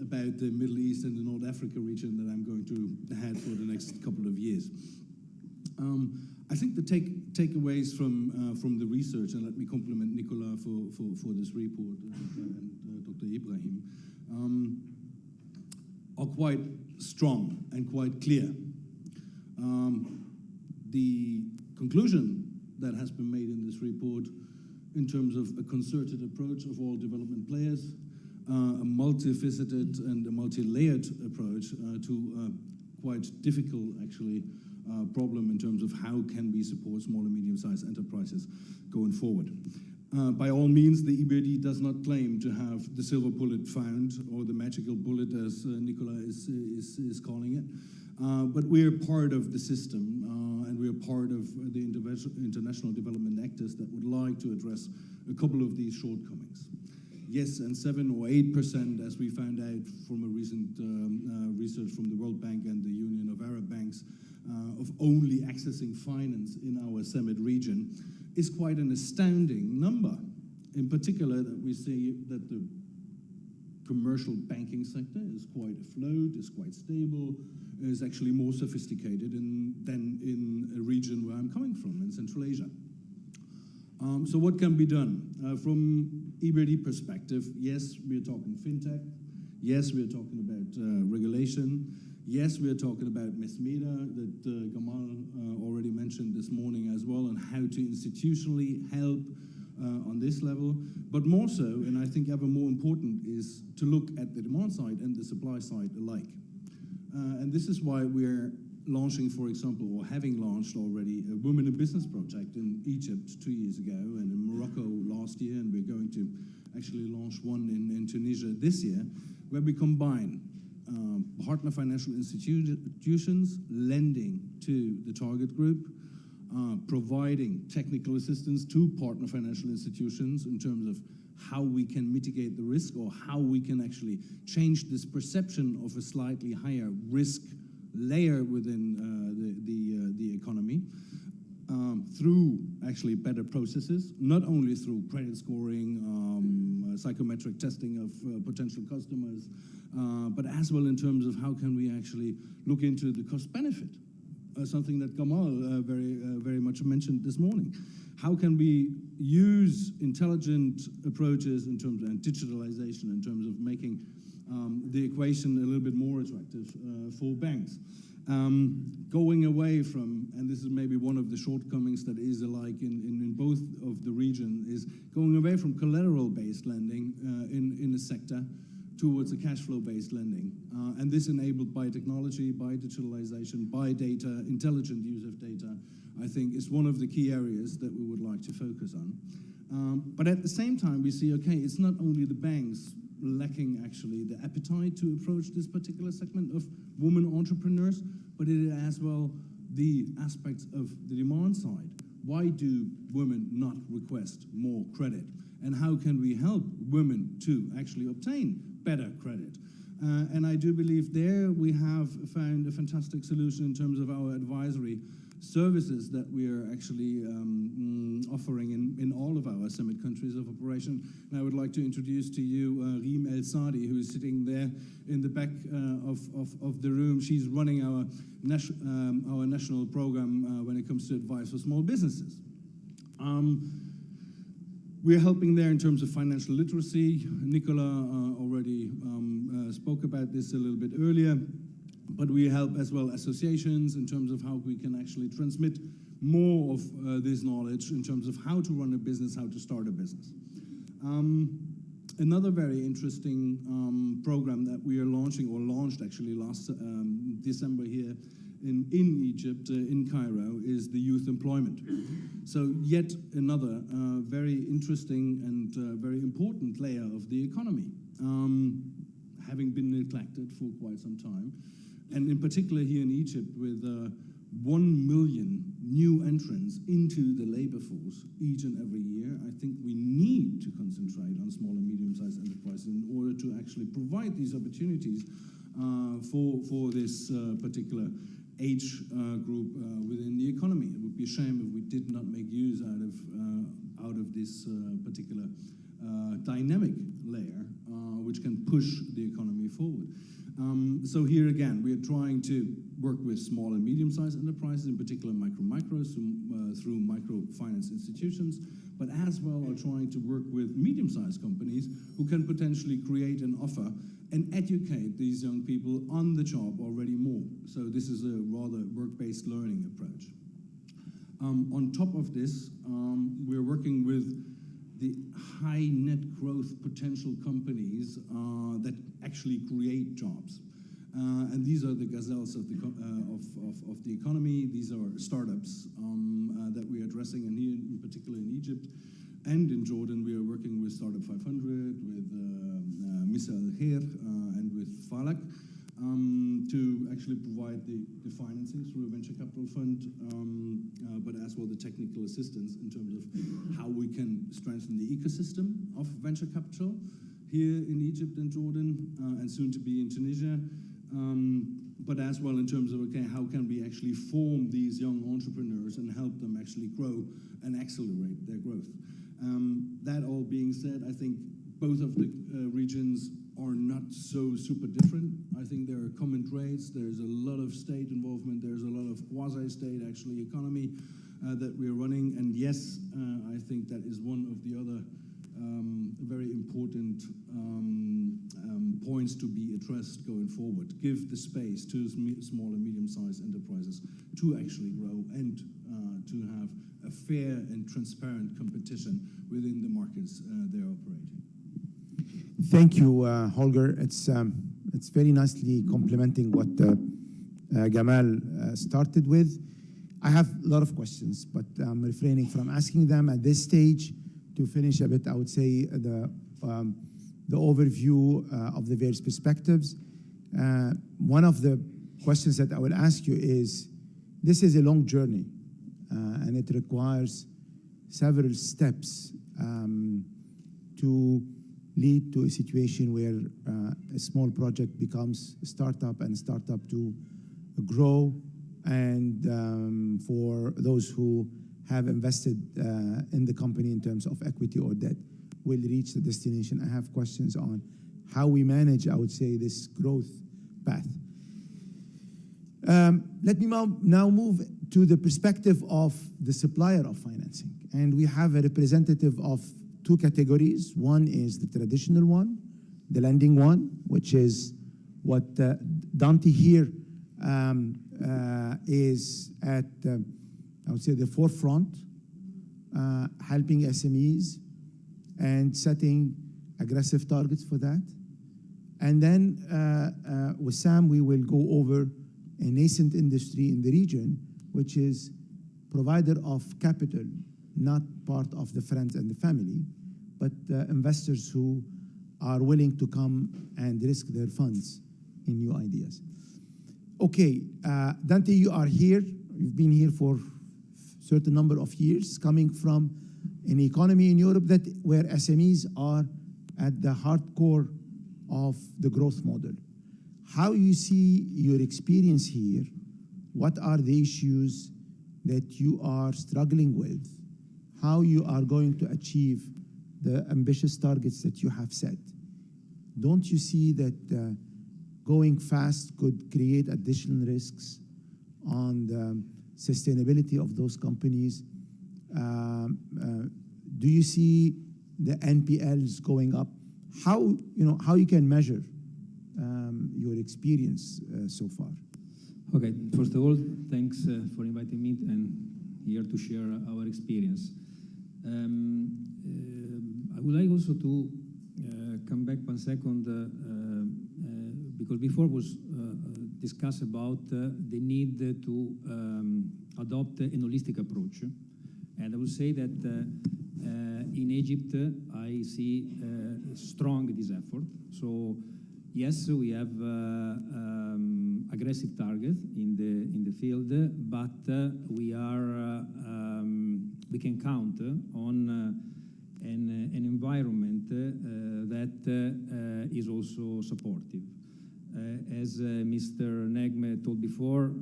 about the Middle East and the North Africa region that I'm going to head for the next couple of years. I think the takeaways from the research, and let me compliment Nicolas for this report and Dr. Ibrahim, are quite strong and quite clear. The conclusion that has been made in this report in terms of a concerted approach of all development players, a multifaceted and a multi-layered approach to a quite difficult, actually, problem in terms of how can we support small and medium-sized enterprises going forward. By all means, the EBRD does not claim to have the silver bullet found, or the magical bullet, as Nicolas is calling it, but we are part of the system, and we are part of the international development actors that would like to address a couple of these shortcomings. Yes, and 7 or 8%, as we found out from a recent research from the World Bank and the Union of Arab Banks, of only accessing finance in our CEMED region is quite an astounding number. In particular, that we see that the commercial banking sector is quite afloat, is quite stable, is actually more sophisticated than in a region where I'm coming from, in Central Asia. So what can be done? From EBRD perspective, yes, we're talking fintech. Yes, we're talking about regulation. Yes, we're talking about MESMEDA that Gamal already mentioned this morning as well, and how to institutionally help on this level. But more so, and I think ever more important, is to look at the demand side and the supply side alike. And this is why we're launching, for example, or having launched already a Women in Business project in Egypt 2 years ago and in Morocco last year, and we're going to actually launch one in Tunisia this year, where we combine partner financial institutions lending to the target group, providing technical assistance to partner financial institutions in terms of how we can mitigate the risk or how we can actually change this perception of a slightly higher risk layer within the economy through actually better processes, not only through credit scoring, psychometric testing of potential customers, but as well in terms of how can we actually look into the cost benefit, something that Gamal very much mentioned this morning. How can we use intelligent approaches in terms of and digitalization in terms of making the equation a little bit more attractive for banks? Going away from, and this is maybe one of the shortcomings that is alike in both of the region, is going away from collateral-based lending in a sector towards a cash flow-based lending. And this enabled by technology, by digitalization, by data, intelligent use of data, I think is one of the key areas that we would like to focus on. But at the same time, we see, okay, it's not only the banks lacking actually the appetite to approach this particular segment of women entrepreneurs, but it is as well the aspects of the demand side. Why do women not request more credit? And how can we help women to actually obtain better credit? And I do believe there we have found a fantastic solution in terms of our advisory services that we are actually offering in all of our summit countries of operation. And I would like to introduce to you Reem El Sadi, who is sitting there in the back of the room. She's running our national program when it comes to advice for small businesses. We're helping there in terms of financial literacy. Nicola already spoke about this a little bit earlier. But we help as well associations in terms of how we can actually transmit more of this knowledge in terms of how to run a business, how to start a business. Another very interesting program that we are launching, or launched actually last December here in Egypt, in Cairo, is the youth employment. So yet another very interesting and very important layer of the economy, having been neglected for quite some time. And in particular here in Egypt, with 1 million new entrants into the labor force each and every year, I think we need to concentrate on small and medium-sized enterprises in order to actually provide these opportunities for this particular age group within the economy. It would be a shame if we did not make use out of this particular dynamic layer, which can push the economy forward. So here again, we are trying to work with small and medium-sized enterprises, in particular micros, through microfinance institutions, but as well are trying to work with medium-sized companies who can potentially create an offer and educate these young people on the job already more. So this is a rather work-based learning approach. On top of this, we're working with the high net growth potential companies that actually create jobs. And these are the gazelles of the economy. These are startups that we are addressing, and here in particular in Egypt and in Jordan, we are working with Startup 500, with Misa Al-Khair, and with Falak to actually provide the financing through a venture capital fund, but as well the technical assistance in terms of how we can strengthen the ecosystem of venture capital here in Egypt and Jordan, and soon to be in Tunisia, but as well in terms of, okay, how can we actually form these young entrepreneurs and help them actually grow and accelerate their growth. That all being said, I think both of the regions are not so super different. I think there are common traits. There's a lot of state involvement. There's a lot of quasi-state actually economy that we're running. And yes, I think that is one of the other very important points to be addressed going forward. Give the space to small and medium-sized enterprises to actually grow and to have a fair and transparent competition within the markets they're operating. Thank you, Holger. It's It's very nicely complementing what Gamal started with. I have a lot of questions, but I'm refraining from asking them at this stage. To finish a bit, I would say the overview of the various perspectives. One of the questions that I will ask you is, this is a long journey, and it requires several steps to lead to a situation where a small project becomes a startup, and startup to grow, and for those who have invested in the company in terms of equity or debt will reach the destination. I have questions on how we manage, I would say, this growth path. Let me now move to the perspective of the supplier of financing. And we have a representative of two categories. One is the traditional one, the lending one, which is what Dante here is at, I would say, the forefront, helping SMEs and setting aggressive targets for that. And then with Sam, we will go over a nascent industry in the region, which is provider of capital, not part of the friends and the family, but investors who are willing to come and risk their funds in new ideas. Okay, Dante, you are here. You've been here for a certain number of years, coming from an economy in Europe where SMEs are at the hardcore of the growth model. How you see your experience here? What are the issues that you are struggling with? How you are going to achieve the ambitious targets that you have set? Don't you see that going fast could create additional risks on the sustainability of those companies? Do you see the NPLs going up? How you can measure your experience so far? Okay, first of all, thanks for inviting me and here to share our experience. I would like also to come back 1 second because before was discussed about the need to adopt an holistic approach. And I would say that in Egypt, I see strong this effort. So yes, we have aggressive targets in the field, but we can count on an environment that is also supportive. As Mr. Negme told before,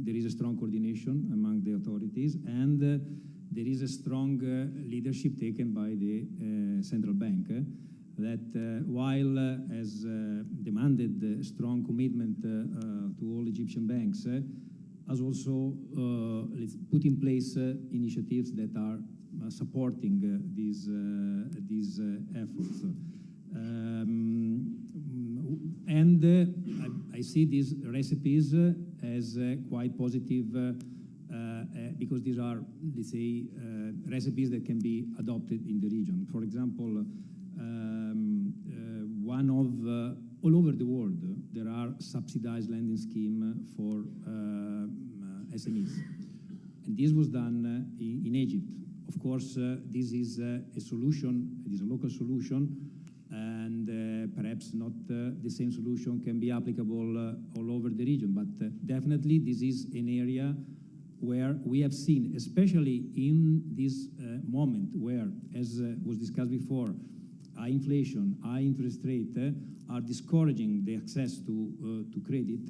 there is a strong coordination among the authorities, and there is a strong leadership taken by the central bank that while has demanded a strong commitment to all Egyptian banks, has also put in place initiatives that are supporting these efforts. And I see these recipes as quite positive because these are, let's say, recipes that can be adopted in the region. For example, one of all over the world, there are subsidized lending schemes for SMEs. And this was done in Egypt. Of course, this is a solution, it is a local solution, and perhaps not the same solution can be applicable all over the region, but definitely this is an area where we have seen, especially in this moment where, as was discussed before, high inflation, high interest rate are discouraging the access to credit.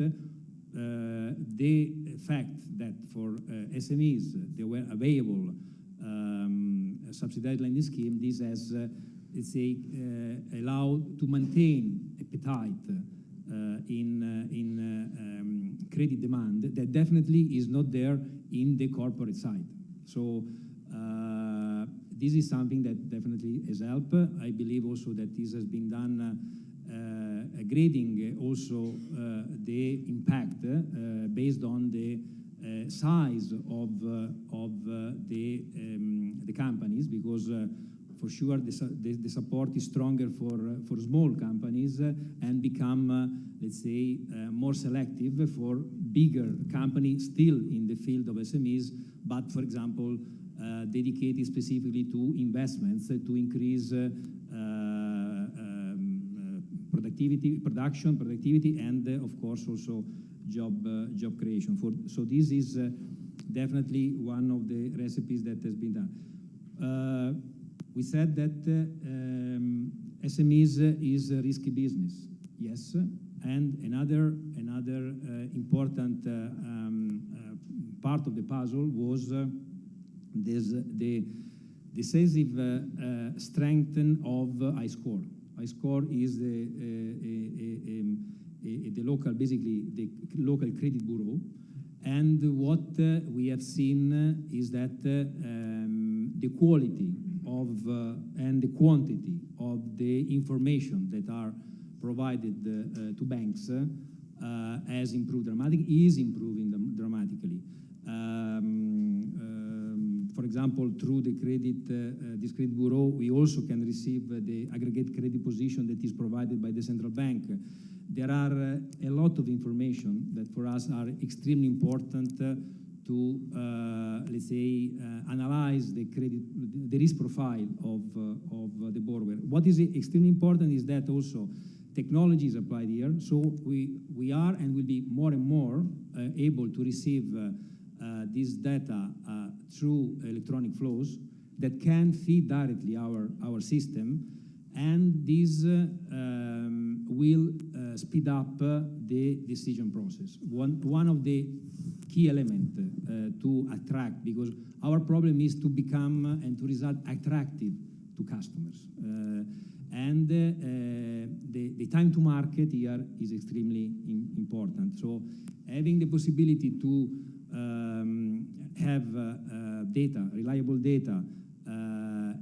The fact that for SMEs there were available subsidized lending scheme, this has, let's say, allowed to maintain appetite in credit demand that definitely is not there in the corporate side. So this is something that definitely has helped. I believe also that this has been done grading also the impact based on the size of the companies, because for sure the support is stronger for small companies and become, let's say, more selective for bigger companies still in the field of SMEs, but for example, dedicated specifically to investments to increase productivity, and of course also job creation. So this is definitely one of the recipes that has been done. We said that SMEs is a risky business, yes, and another important part of the puzzle was the decisive strength of iScore. iScore is the local, basically the local credit bureau, and what we have seen is that the quality of and the quantity of the information that are provided to banks has improved dramatically, is improving dramatically. For example, through the this credit bureau, we also can receive the aggregate credit position that is provided by the central bank. There are a lot of information that for us are extremely important to, let's say, analyze the risk profile of the borrower. What is extremely important is that also technology is applied here, so we are and will be more and more able to receive this data through electronic flows that can feed directly our system, and this will speed up the decision process. One of the key elements to attract, because our problem is to become and to result attractive to customers. And the time to market here is extremely important. So having the possibility to have data, reliable data,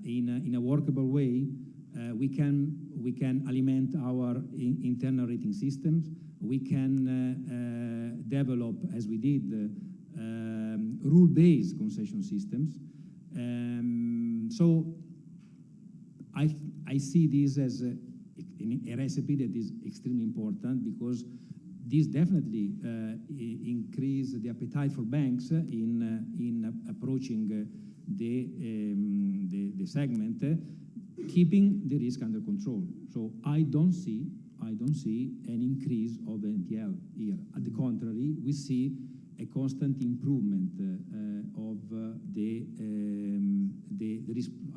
in a workable way, we can aliment our internal rating systems. We can develop, as we did, rule-based concession systems. So I see this as a recipe that is extremely important, because this definitely increase the appetite for banks in approaching the segment, keeping the risk under control. So I don't see an increase of NPL here. At the contrary, we see a constant improvement of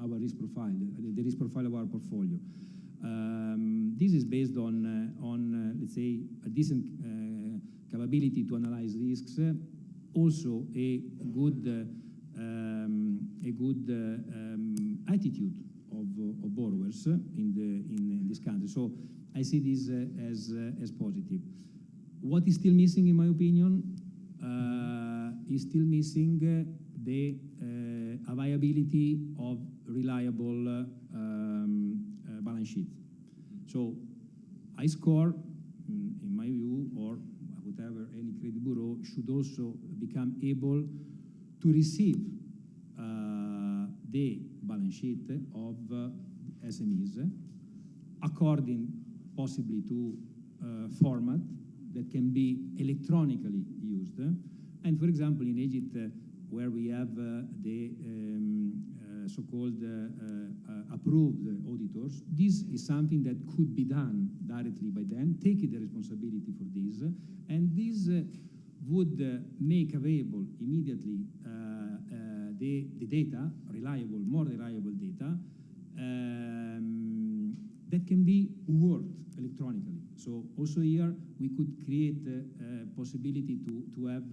our risk profile, the risk profile of our portfolio. This is based on let's say, a decent capability to analyze risks, also a good attitude of borrowers in this country. So I see this as positive. What is still missing, in my opinion, is still missing the availability of reliable balance sheet. So iScore, in my view, or whatever, any credit bureau should also become able to receive the balance sheet of SMEs according possibly to format that can be electronically used. And for example, in Egypt, where we have the so-called approved auditors, this is something that could be done directly by them, taking the responsibility for this, and this would make available immediately the data, more reliable data, that can be worked electronically. So also here we could create a possibility to have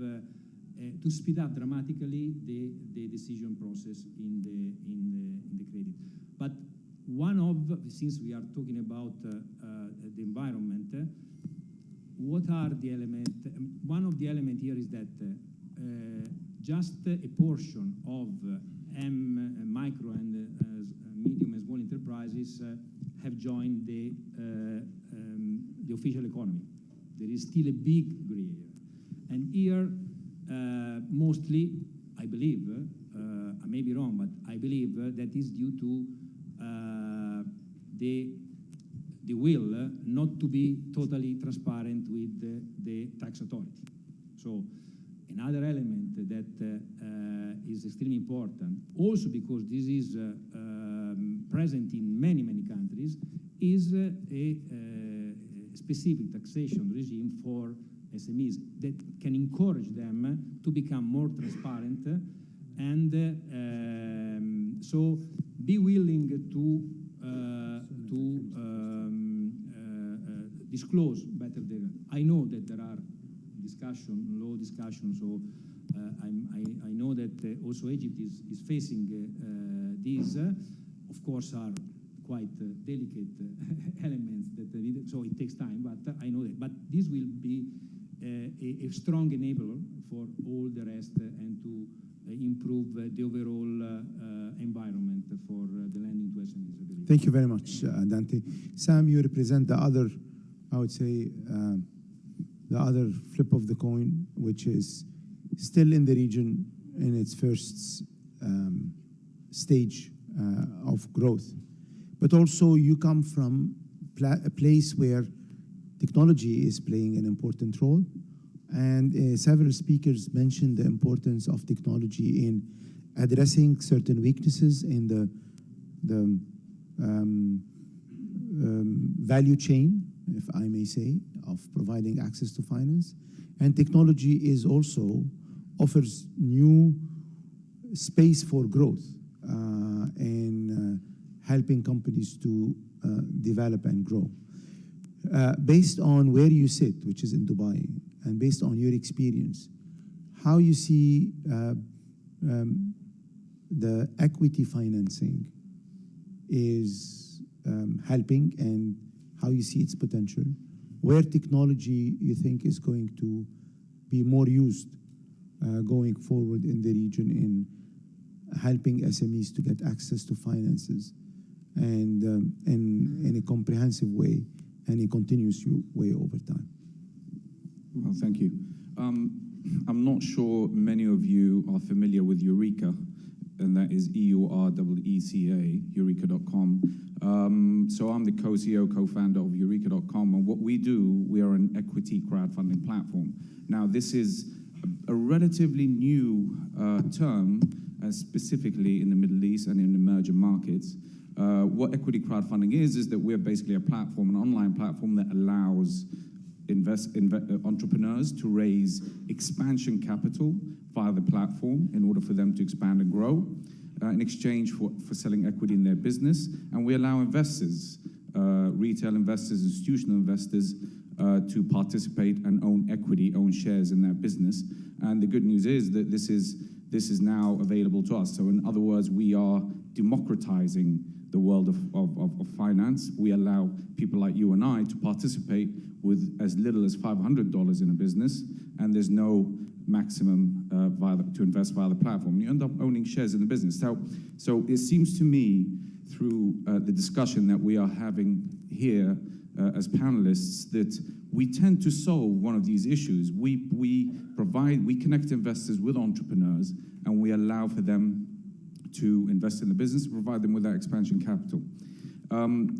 to speed up dramatically the decision process in the credit. But since we are talking about the environment, what are the elements? One of the elements here is that just a portion of micro and medium and small enterprises have joined the official economy. There is still a big gray area, and here mostly, I believe, I may be wrong, but I believe that is due to the will not to be totally transparent with the tax authority. So another element that is extremely important, also because this is present in many countries, is a specific taxation regime for SMEs that can encourage them to become more transparent and so be willing to disclose better data. I know that there are law discussions, so I know that also Egypt is facing these. Of course, are quite delicate elements that so it takes time, but I know that. But this will be a strong enabler for all the rest and to improve the overall environment for the lending to SMEs, I believe. Thank you very much, Dante. Sam, you represent the other, I would say, the other flip of the coin, which is still in the region in its first stage of growth. But also you come from a place where technology is playing an important role. And several speakers mentioned the importance of technology in addressing certain weaknesses in the value chain, if I may say, of providing access to finance. And technology is also offers new space for growth and helping companies to develop and grow. Based on where you sit, which is in Dubai, and based on your experience, how you see the equity financing is helping and how you see its potential, where technology you think is going to be more used going forward in the region in helping SMEs to get access to finances and in a comprehensive way and a continuous way over time. Well, thank you. I'm not sure many of you are familiar with Eureka, and that is EURECA, Eureka.com. So I'm the co-CEO, co-founder of Eureka.com, and what we do, we are an equity crowdfunding platform. Now, this is a relatively new term, specifically in the Middle East and in emerging markets. What equity crowdfunding is that we're basically a platform, an online platform that allows entrepreneurs to raise expansion capital via the platform in order for them to expand and grow in exchange for selling equity in their business. And we allow investors, retail investors, institutional investors, to participate and own equity, own shares in their business. And the good news is that this is now available to us. So in other words, we are democratizing the world of finance. We allow people like you and I to participate with as little as $500 in a business, and there's no maximum to invest via the platform. You end up owning shares in the business. So it seems to me, through the discussion that we are having here as panelists, that we tend to solve one of these issues. We connect investors with entrepreneurs, and we allow for them to invest in the business, provide them with that expansion capital.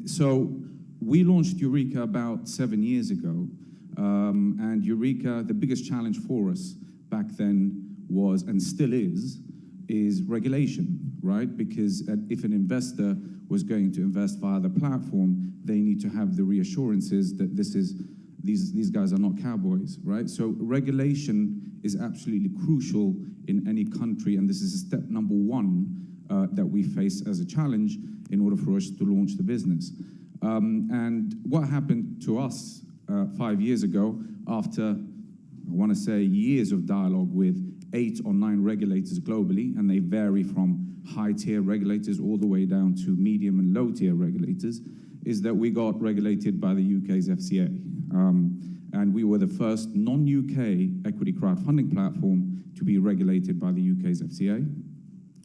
So we launched Eureka about 7 years ago, and Eureka, the biggest challenge for us back then was, and still is regulation, right? Because if an investor was going to invest via the platform, they need to have the reassurances that these guys are not cowboys, right? So regulation is absolutely crucial in any country, and this is step number one that we face as a challenge in order for us to launch the business. And what happened to us 5 years ago, after, I want to say, years of dialogue with 8 or 9 regulators globally, and they vary from high-tier regulators all the way down to medium and low-tier regulators, is that we got regulated by the UK's FCA. And we were the first non-UK equity crowdfunding platform to be regulated by the UK's FCA.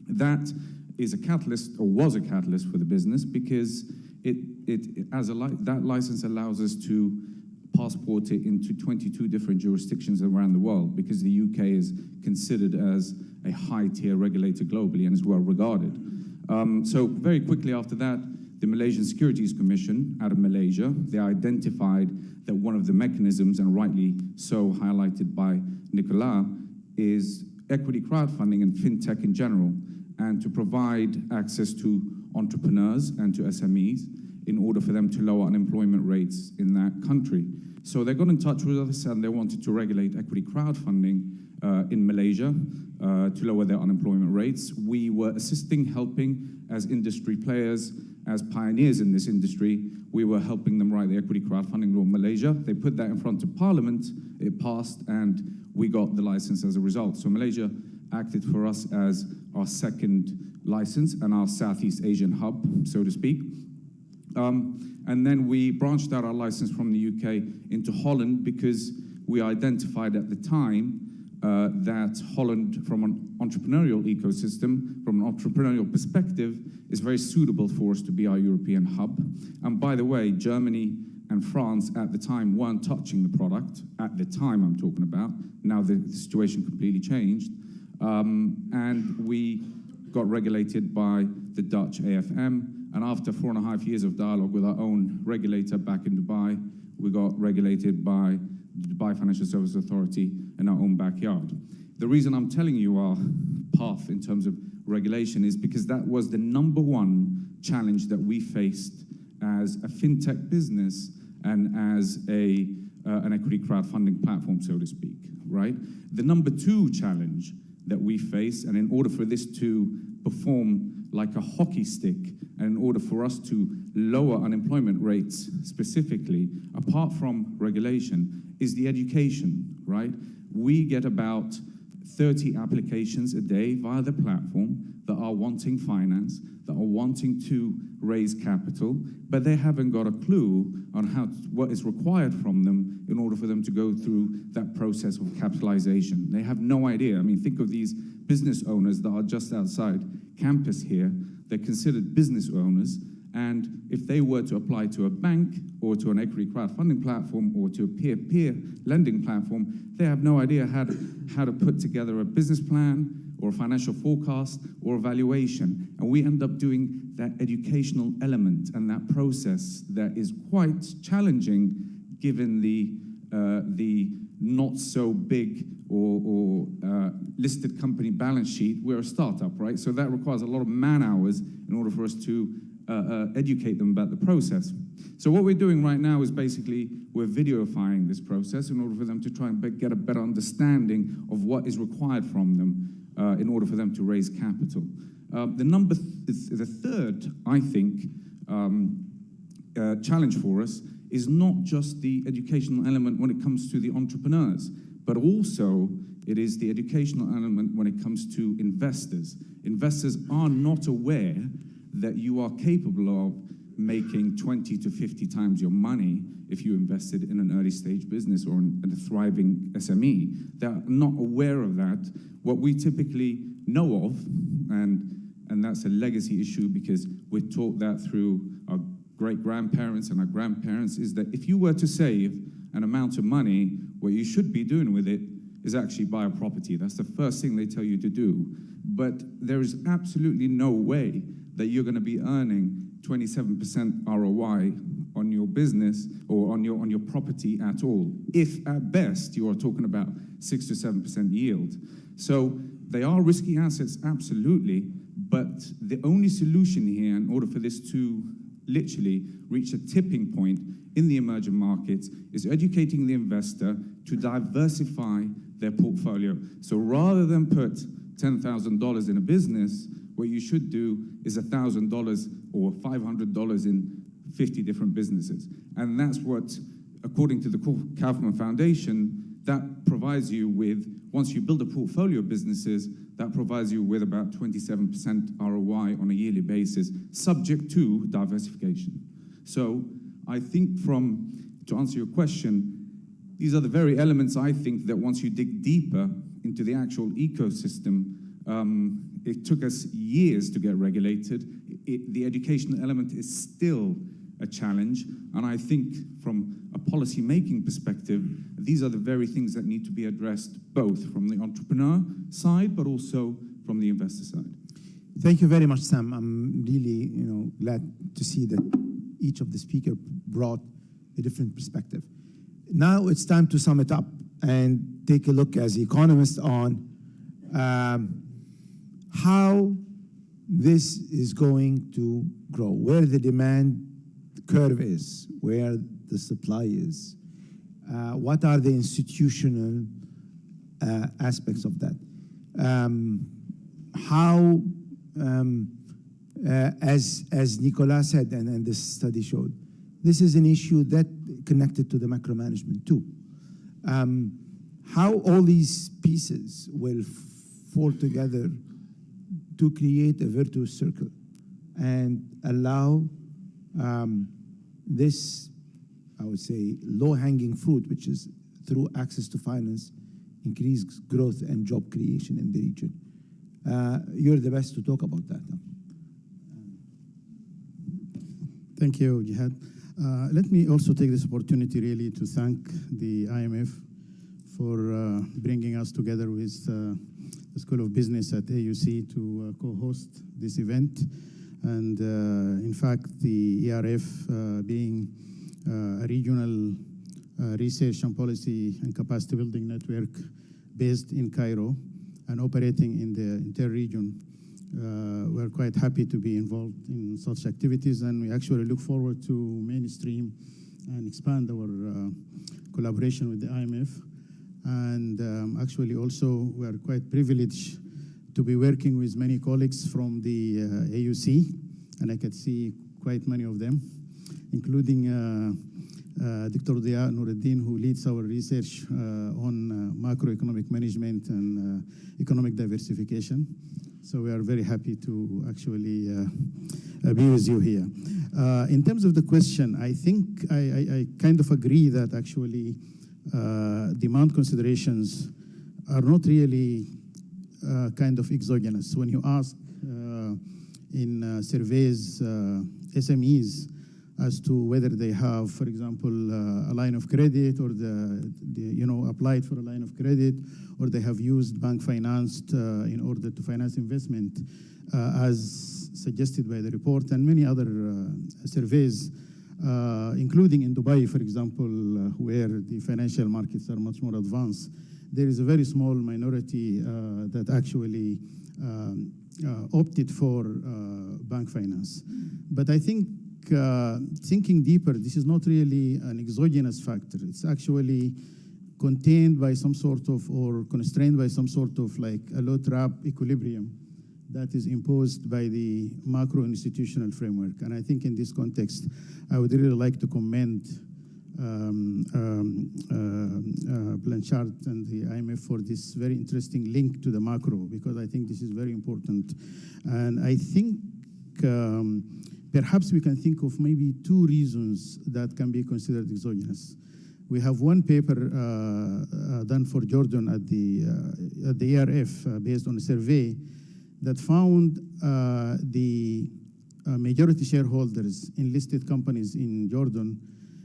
That is a catalyst, or was a catalyst for the business, because that license allows us to passport it into 22 different jurisdictions around the world, because the UK is considered as a high-tier regulator globally and is well regarded. So very quickly after that, the Malaysian Securities Commission out of Malaysia, they identified that one of the mechanisms, and rightly so highlighted by Nicolas, is equity crowdfunding and fintech in general, and to provide access to entrepreneurs and to SMEs in order for them to lower unemployment rates in that country. So they got in touch with us and they wanted to regulate equity crowdfunding in Malaysia to lower their unemployment rates. We were assisting, helping as industry players, as pioneers in this industry. We were helping them write the equity crowdfunding law in Malaysia. They put that in front of Parliament, it passed, and we got the license as a result. So Malaysia acted for us as our second license and our Southeast Asian hub, so to speak. And then we branched out our license from the UK into Holland because we identified at the time that Holland, from an entrepreneurial ecosystem, from an entrepreneurial perspective, is very suitable for us to be our European hub. And by the way, Germany and France at the time weren't touching the product, at the time I'm talking about. Now the situation completely changed. And we got regulated by the Dutch AFM. And after 4.5 years of dialogue with our own regulator back in Dubai, we got regulated by the Dubai Financial Services Authority in our own backyard. The reason I'm telling you our path in terms of regulation is because that was the #1 challenge that we faced as a fintech business and as an equity crowdfunding platform, so to speak, right? The #2 challenge that we face, and in order for this to perform like a hockey stick, and in order for us to lower unemployment rates specifically, apart from regulation, is the education, right? We get about 30 applications a day via the platform that are wanting finance, that are wanting to raise capital, but they haven't got a clue on what is required from them in order for them to go through that process of capitalization. They have no idea. I mean, think of these business owners that are just outside campus here. They're considered business owners, and if they were to apply to a bank or to an equity crowdfunding platform or to a peer-to-peer lending platform, they have no idea how to put together a business plan or a financial forecast or evaluation. And we end up doing that educational element and that process that is quite challenging given the not so big or listed company balance sheet. We're a startup, right? So that requires a lot of man hours in order for us to educate them about the process. So what we're doing right now is basically we're videoifying this process in order for them to try and get a better understanding of what is required from them in order for them to raise capital. The third, I think, challenge for us is not just the educational element when it comes to the entrepreneurs, but also it is the educational element when it comes to investors. Investors are not aware that you are capable of making 20 to 50 times your money if you invested in an early stage business or in a thriving SME. They're not aware of that. What we typically know of, and that's a legacy issue because we're taught that through our great-grandparents and our grandparents, is that if you were to save an amount of money, what you should be doing with it is actually buy a property. That's the first thing they tell you to do. But there is absolutely no way that you're going to be earning 27% ROI on your business or on your property at all. If at best you are talking about 6 to 7% yield. So they are risky assets, absolutely, but the only solution here in order for this to literally reach a tipping point in the emerging markets is educating the investor to diversify their portfolio. So rather than put $10,000 in a business, what you should do is $1,000 or $500 in 50 different businesses. And that's what, according to the Kaufman Foundation, that provides you with, once you build a portfolio of businesses, that provides you with about 27% ROI on a yearly basis, subject to diversification. So I think to answer your question, these are the very elements I think that once you dig deeper into the actual ecosystem, it took us years to get regulated. The educational element is still a challenge, and I think from a policy-making perspective, these are the very things that need to be addressed both from the entrepreneur side, but also from the investor side. Thank you very much, Sam. I'm really, glad to see that each of the speakers brought a different perspective. Now it's time to sum it up and take a look as economists on how this is going to grow, where the demand curve is, where the supply is, what are the institutional aspects of that. How, as Nicolas said, and this study showed, this is an issue that connected to the macro management too. How all these pieces will fall together to create a virtuous circle and allow this, I would say, low-hanging fruit, which is through access to finance, increased growth and job creation in the region. You're the best to talk about that. Thank you, Jihad. Let me also take this opportunity really to thank the IMF for bringing us together with the School of Business at AUC to co-host this event. And in fact, the ERF being a regional research and policy and capacity building network based in Cairo and operating in the entire region, we're quite happy to be involved in such activities, and we actually look forward to mainstream and expand our collaboration with the IMF. And actually also we are quite privileged to be working with many colleagues from the AUC, and I can see quite many of them, including Dr. Diya Nuruddin, who leads our research on macroeconomic management and economic diversification. So we are very happy to actually be with you here. In terms of the question, I think I kind of agree that actually demand considerations are not really kind of exogenous. When you ask in surveys SMEs as to whether they have, for example, a line of credit, or applied for a line of credit, or they have used bank financed in order to finance investment, as suggested by the report, and many other surveys, including in Dubai, for example, where the financial markets are much more advanced. There is a very small minority that actually opted for bank finance. But I think thinking deeper, this is not really an exogenous factor. It's actually contained by some sort of, or constrained by some sort of like a low trap equilibrium that is imposed by the macro institutional framework. And I think in this context, I would really like to commend Blanchard and the IMF for this very interesting link to the macro, because I think this is very important. And I think perhaps we can think of maybe two reasons that can be considered exogenous. We have one paper done for Jordan at the ERF based on a survey that found the majority shareholders in listed companies in Jordan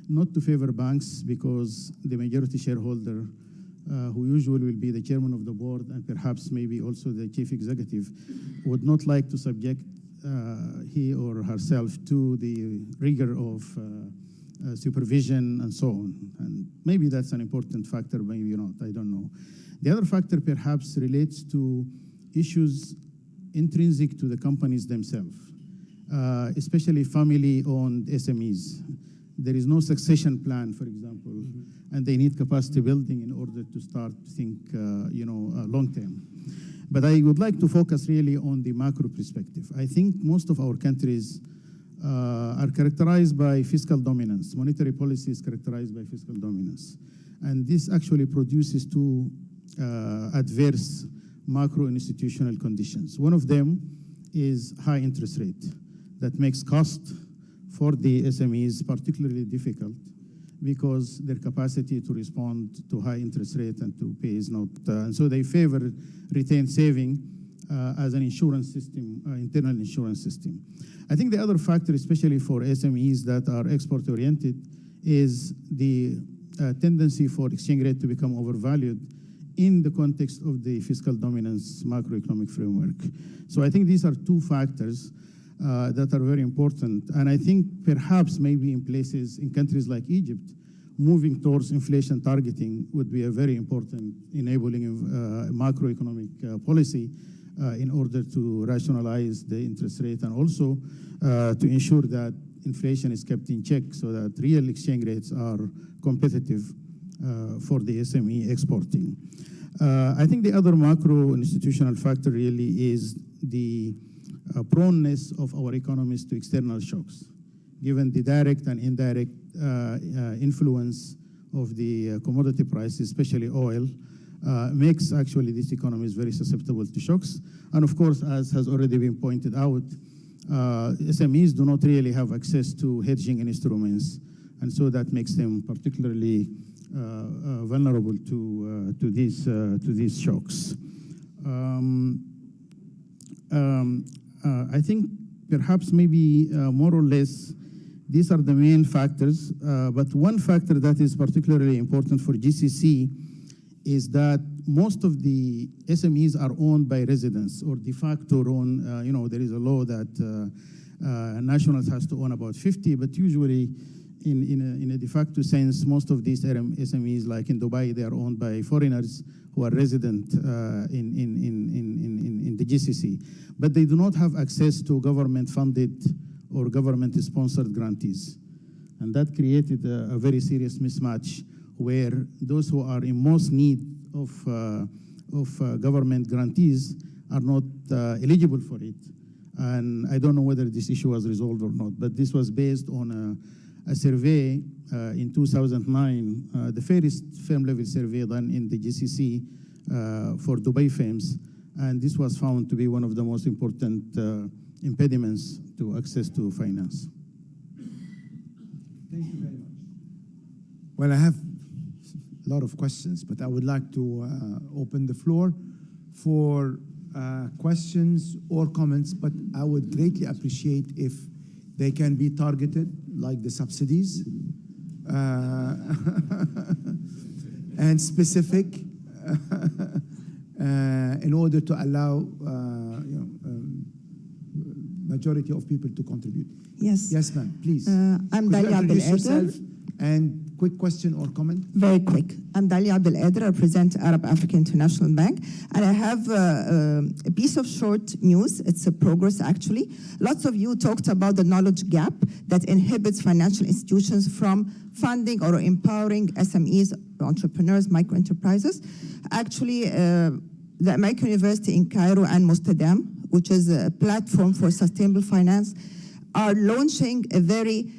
not to favor banks, because the majority shareholder, who usually will be the chairman of the board and perhaps maybe also the chief executive, would not like to subject he or herself to the rigor of supervision and so on. And maybe that's an important factor, maybe not, I don't know. The other factor perhaps relates to issues intrinsic to the companies themselves, especially family-owned SMEs. There is no succession plan, for example, and they need capacity building in order to start to think, long-term. But I would like to focus really on the macro perspective. I think most of our countries are characterized by fiscal dominance. Monetary policy is characterized by fiscal dominance. And this actually produces two adverse macro institutional conditions. One of them is high interest rate that makes cost for the SMEs particularly difficult, because their capacity to respond to high interest rate and to pay is not, and so they favor retained saving as an insurance system, internal insurance system. I think the other factor, especially for SMEs that are export-oriented, is the tendency for exchange rate to become overvalued in the context of the fiscal dominance macroeconomic framework. So I think these are two factors that are very important. And I think perhaps maybe in places, in countries like Egypt, moving towards inflation targeting would be a very important enabling macroeconomic policy in order to rationalize the interest rate and also to ensure that inflation is kept in check so that real exchange rates are competitive for the SME exporting. I think the other macro institutional factor really is the proneness of our economies to external shocks, given the direct and indirect influence of the commodity prices, especially oil, makes actually these economies very susceptible to shocks. And of course, as has already been pointed out, SMEs do not really have access to hedging instruments, and so that makes them particularly vulnerable to these shocks. I think perhaps maybe more or less these are the main factors, but one factor that is particularly important for GCC is that most of the SMEs are owned by residents or de facto owned. There is a law that nationals has to own about 50, but usually in a de facto sense, most of these SMEs, like in Dubai, they are owned by foreigners who are resident in the GCC. But they do not have access to government-funded or government-sponsored grantees. And that created a very serious mismatch where those who are in most need of government grantees are not eligible for it. And I don't know whether this issue was resolved or not, but this was based on a survey in 2009, the fairest firm-level survey done in the GCC for Dubai firms, and this was found to be one of the most important impediments to access to finance. Thank you very much. Well, I have a lot of questions, but I would like to open the floor for questions or comments, but I would greatly appreciate if they can be targeted, like the subsidies, and specific in order to allow majority of people to contribute. Yes. Yes, ma'am, please. I'm Could you Dalia introduce Abdel yourself and quick question or comment? Very quick. I'm Dalia Abdel I represent Arab Africa International Bank, and I have a piece of short news. It's a progress, actually. Lots of you talked about the knowledge gap that inhibits financial institutions from funding or empowering SMEs, entrepreneurs, micro-enterprises. Actually, the American University in Cairo and Mustadam, which is a platform for sustainable finance, are launching a very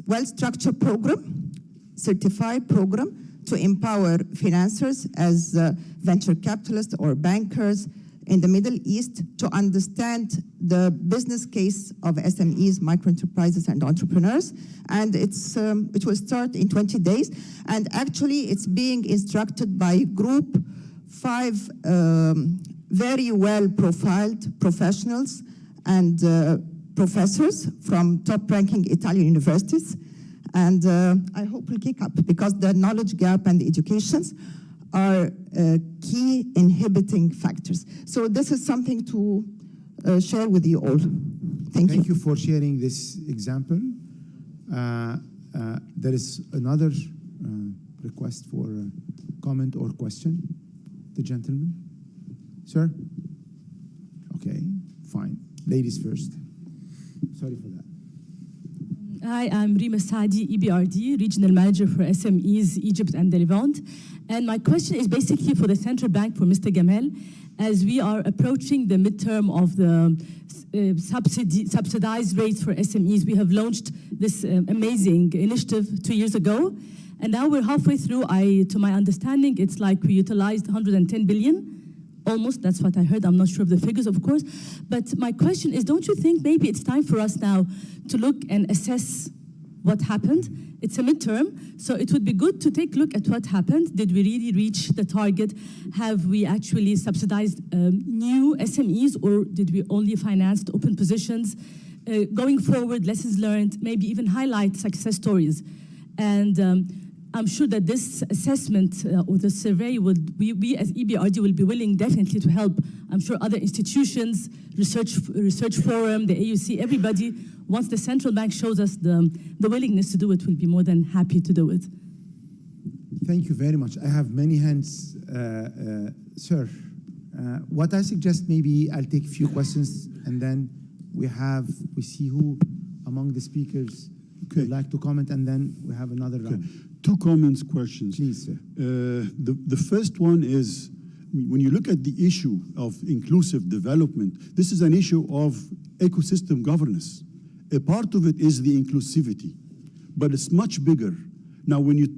well-structured program, certified program, to empower financiers as venture capitalists or bankers in the Middle East to understand the business case of SMEs, microenterprises, and entrepreneurs. And it will start in 20 days. And actually, it's being instructed by group 5 very well-profiled professionals and professors from top-ranking Italian universities. And I hope we'll kick up, because the knowledge gap and the educations are key inhibiting factors. So this is something to share with you all. Thank you. Thank you for sharing this example. There is another request for comment or question. The gentleman. Sir? Okay, fine. Ladies first. Sorry for that. Hi, I'm Rima Saadi, EBRD, Regional Manager for SMEs, Egypt and the Levant. And my question is basically for the Central Bank, for Mr. Gamal. As we are approaching the midterm of the subsidized rates for SMEs, we have launched this amazing initiative 2 years ago. And now we're halfway through. To my understanding, it's like we utilized 110 billion. Almost, that's what I heard. I'm not sure of the figures, of course. But my question is, don't you think maybe it's time for us now to look and assess what happened? It's a midterm, so it would be good to take a look at what happened. Did we really reach the target? Have we actually subsidized new SMEs, or did we only finance open positions? Going forward, lessons learned, maybe even highlight success stories. And I'm sure that this assessment or the survey we as EBRD will be willing definitely to help. I'm sure other institutions, research forum, the AUC, everybody, once the central bank shows us the willingness to do it, will be more than happy to do it. Thank you very much. I have many hands, sir. What I suggest, maybe I'll take a few questions, and then we see who among the speakers would like to comment, and then we have another round. 2 comments, questions. Please, sir. The first one is, when you look at the issue of inclusive development, this is an issue of ecosystem governance. A part of it is the inclusivity, but it's much bigger. Now, when you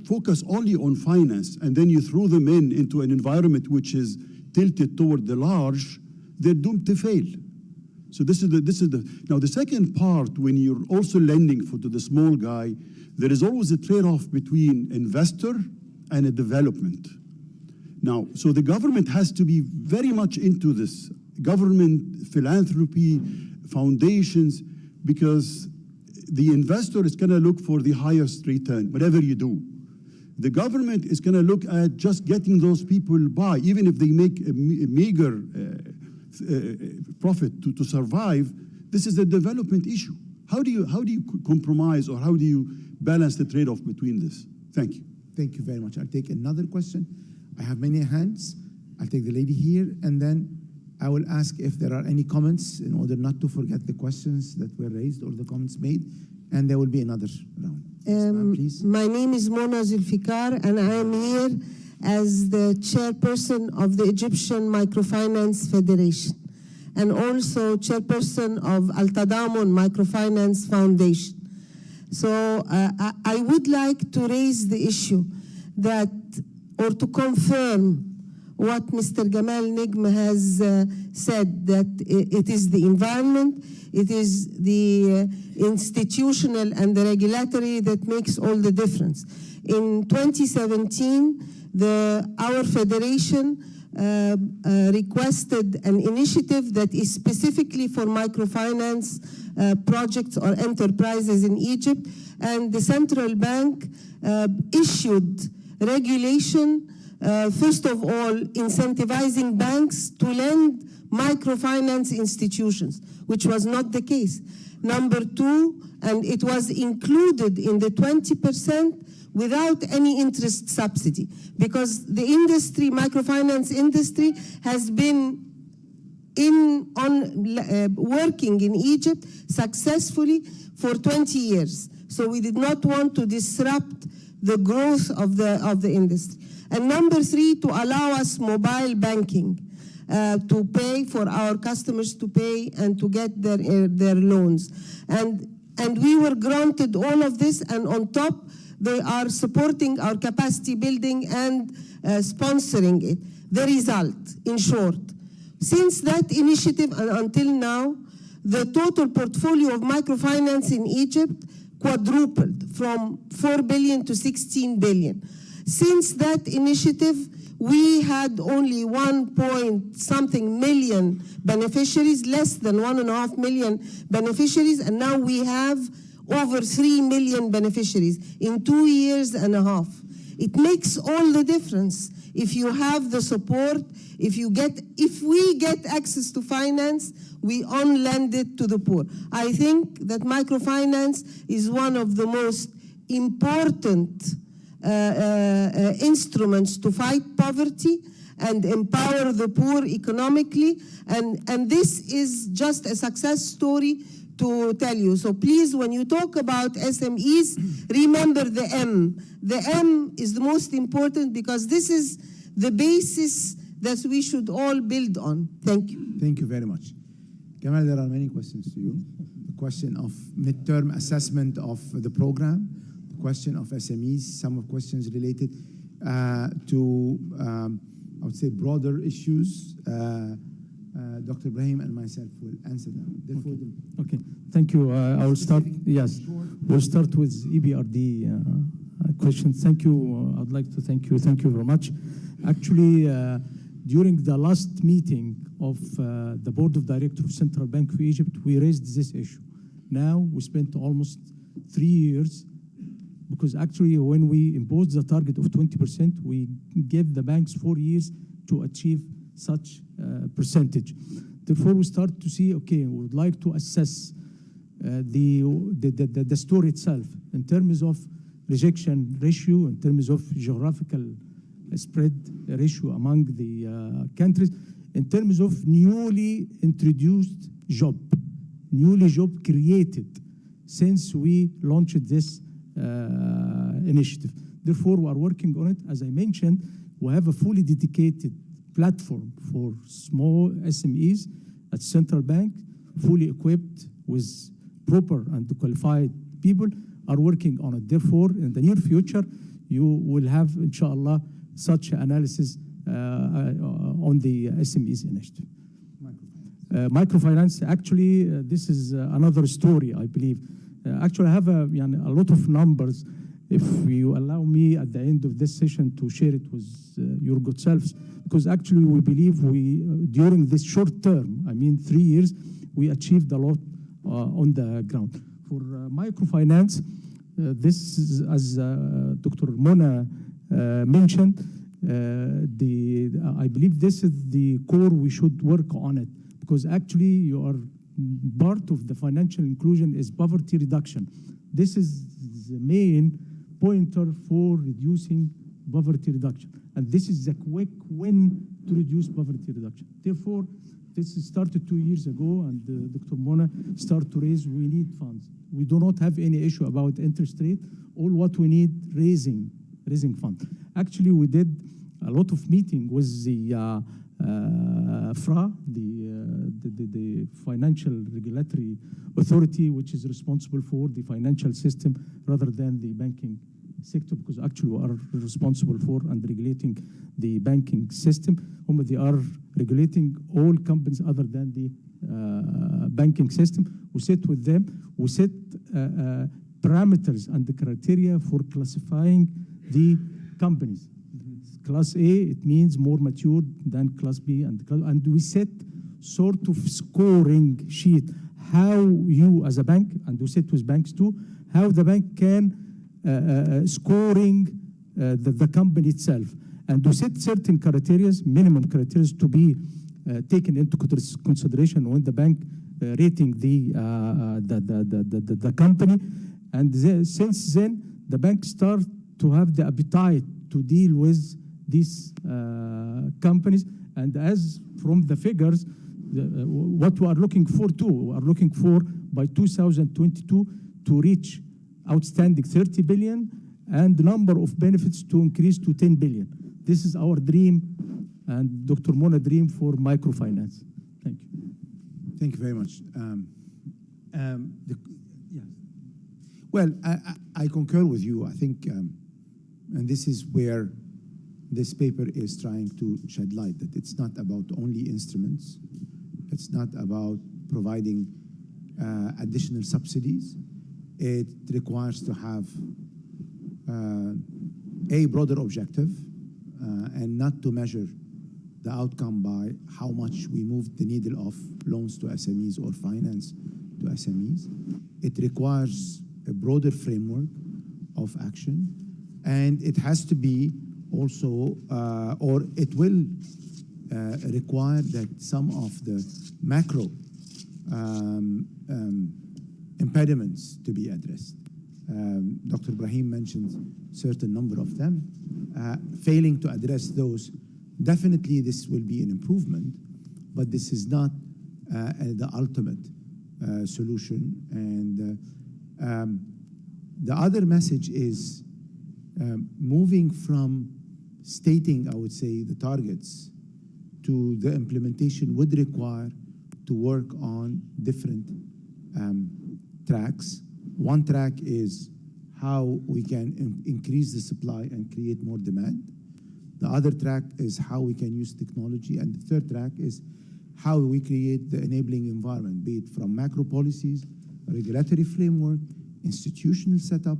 focus only on finance, and then you throw them into an environment which is tilted toward the large, they're doomed to fail. So now the second part, when you're also lending to the small guy, there is always a trade-off between investor and a development. Now, so the government has to be very much into this, government, philanthropy, foundations, because the investor is gonna look for the highest return, whatever you do. The government is gonna look at just getting those people by, even if they make a meager profit to survive. This is a development issue. How do you compromise, or how do you balance the trade-off between this? Thank you. Thank you very much. I'll take another question. I have many hands. I'll take the lady here, and then I will ask if there are any comments in order not to forget the questions that were raised or the comments made, and there will be another round. Please. My name is Mona Zulfikar, and I am here as the chairperson of the Egyptian Microfinance Federation, and also chairperson of Al Tadamun Microfinance Foundation. So I would like to raise the issue that, or to confirm what Mr. Gamal Nigm has said, that it is the environment, it is the institutional and the regulatory that makes all the difference. In 2017, our federation requested an initiative that is specifically for microfinance projects or enterprises in Egypt, and the central bank issued regulation, first of all, incentivizing banks to lend microfinance institutions, which was not the case. Number 2, and it was included in the 20% without any interest subsidy, because the industry, microfinance industry, has been working in Egypt successfully for 20 years. So we did not want to disrupt the growth of the industry. And number 3, to allow us mobile banking, to pay for our customers to pay and to get their loans. And we were granted all of this, and on top, they are supporting our capacity building and sponsoring it. The result, in short, since that initiative and until now, the total portfolio of microfinance in Egypt quadrupled from 4 billion to 16 billion. Since that initiative, we had only 1.something million beneficiaries, less than 1.5 million beneficiaries, and now we have over 3 million beneficiaries in 2.5 years. It makes all the difference if you have the support, if we get access to finance, we on-lend it to the poor. I think that microfinance is one of the most important instruments to fight poverty and empower the poor economically, and this is just a success story to tell you. So please, when you talk about SMEs, remember the M. The M is the most important, because this is the basis that we should all build on. Thank you. Thank you very much. Gamal, there are many questions to you. The question of midterm assessment of the program, the question of SMEs, some of questions related to, I would say, broader issues. Dr. Ibrahim and myself will answer them. Therefore, Okay, thank you. I will start. Yes, we'll start with EBRD question. Thank you. I'd like to thank you. Thank you very much. Actually, during the last meeting of the Board of Directors of Central Bank of Egypt, we raised this issue. Now we spent almost 3 years because actually when we impose the target of 20%, we give the banks 4 years to achieve such percentage. Therefore, we start to see, okay, we would like to assess the story itself in terms of rejection ratio, in terms of geographical spread ratio among the countries, in terms of newly introduced job created since we launched this initiative. Therefore, we are working on it. As I mentioned, we have a fully dedicated platform for small SMEs at Central Bank, fully equipped with proper and qualified people are working on it. Therefore, in the near future, you will have, inshallah, such analysis on the SMEs initiative. Microfinance, actually, this is another story, I believe. Actually, I have a lot of numbers. If you allow me at the end of this session to share it with your good selves, because actually we believe during this short term, I mean 3 years, we achieved a lot on the ground. For microfinance, this is, as Dr. Mona mentioned, I believe this is the core we should work on it, because actually part of the financial inclusion is poverty reduction. This is the main pointer for reducing poverty reduction. And this is the quick win to reduce poverty reduction. Therefore, this started 2 years ago, and Dr. Mona started to raise, we need funds. We do not have any issue about interest rate. All what we need, raising funds. Actually, we did a lot of meeting with the FRA, the Financial Regulatory Authority, which is responsible for the financial system rather than the banking sector, because actually we are responsible for and regulating the banking system. They are regulating all companies other than the banking system. We sit with them, we set parameters and the criteria for classifying the companies. Class A, it means more mature than Class B, and we set sort of scoring sheet, how you as a bank, and we sit with banks too, how the bank can scoring the company itself. And to set certain criteria, minimum criteria to be taken into consideration when the bank rating the company. And since then, the bank start to have the appetite to deal with these companies. And as from the figures, what we are looking for too, we are looking for by 2022 to reach outstanding 30 billion and the number of benefits to increase to 10 billion. This is our dream and Dr. Mona dream for microfinance. Thank you. Thank you very much. Well, I concur with you. I think, and this is where this paper is trying to shed light, that it's not about only instruments. It's not about providing additional subsidies. It requires to have a broader objective and not to measure the outcome by how much we move the needle of loans to SMEs or finance to SMEs. It requires a broader framework of action, and it has to be also, or it will require that some of the macro impediments to be addressed. Dr. Ibrahim mentioned certain number of them. Failing to address those, definitely this will be an improvement, but this is not the ultimate solution. And the other message is moving from stating, I would say, the targets to the implementation would require to work on different tracks. One track is how we can increase the supply and create more demand. The other track is how we can use technology. And the third track is how we create the enabling environment, be it from macro policies, regulatory framework, institutional setup,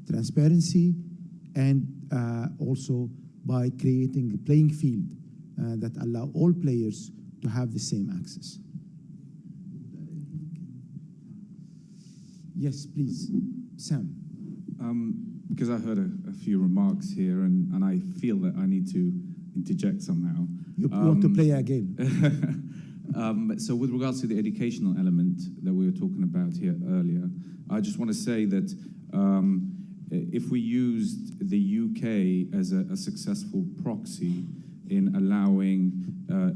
transparency, and also by creating a playing field that allow all players to have the same access. Yes, please, Sam. because I heard a few remarks here, and I feel that I need to interject somehow. You want to play again? So with regards to the educational element that we were talking about here earlier, I just want to say that if we used the UK as a successful proxy in allowing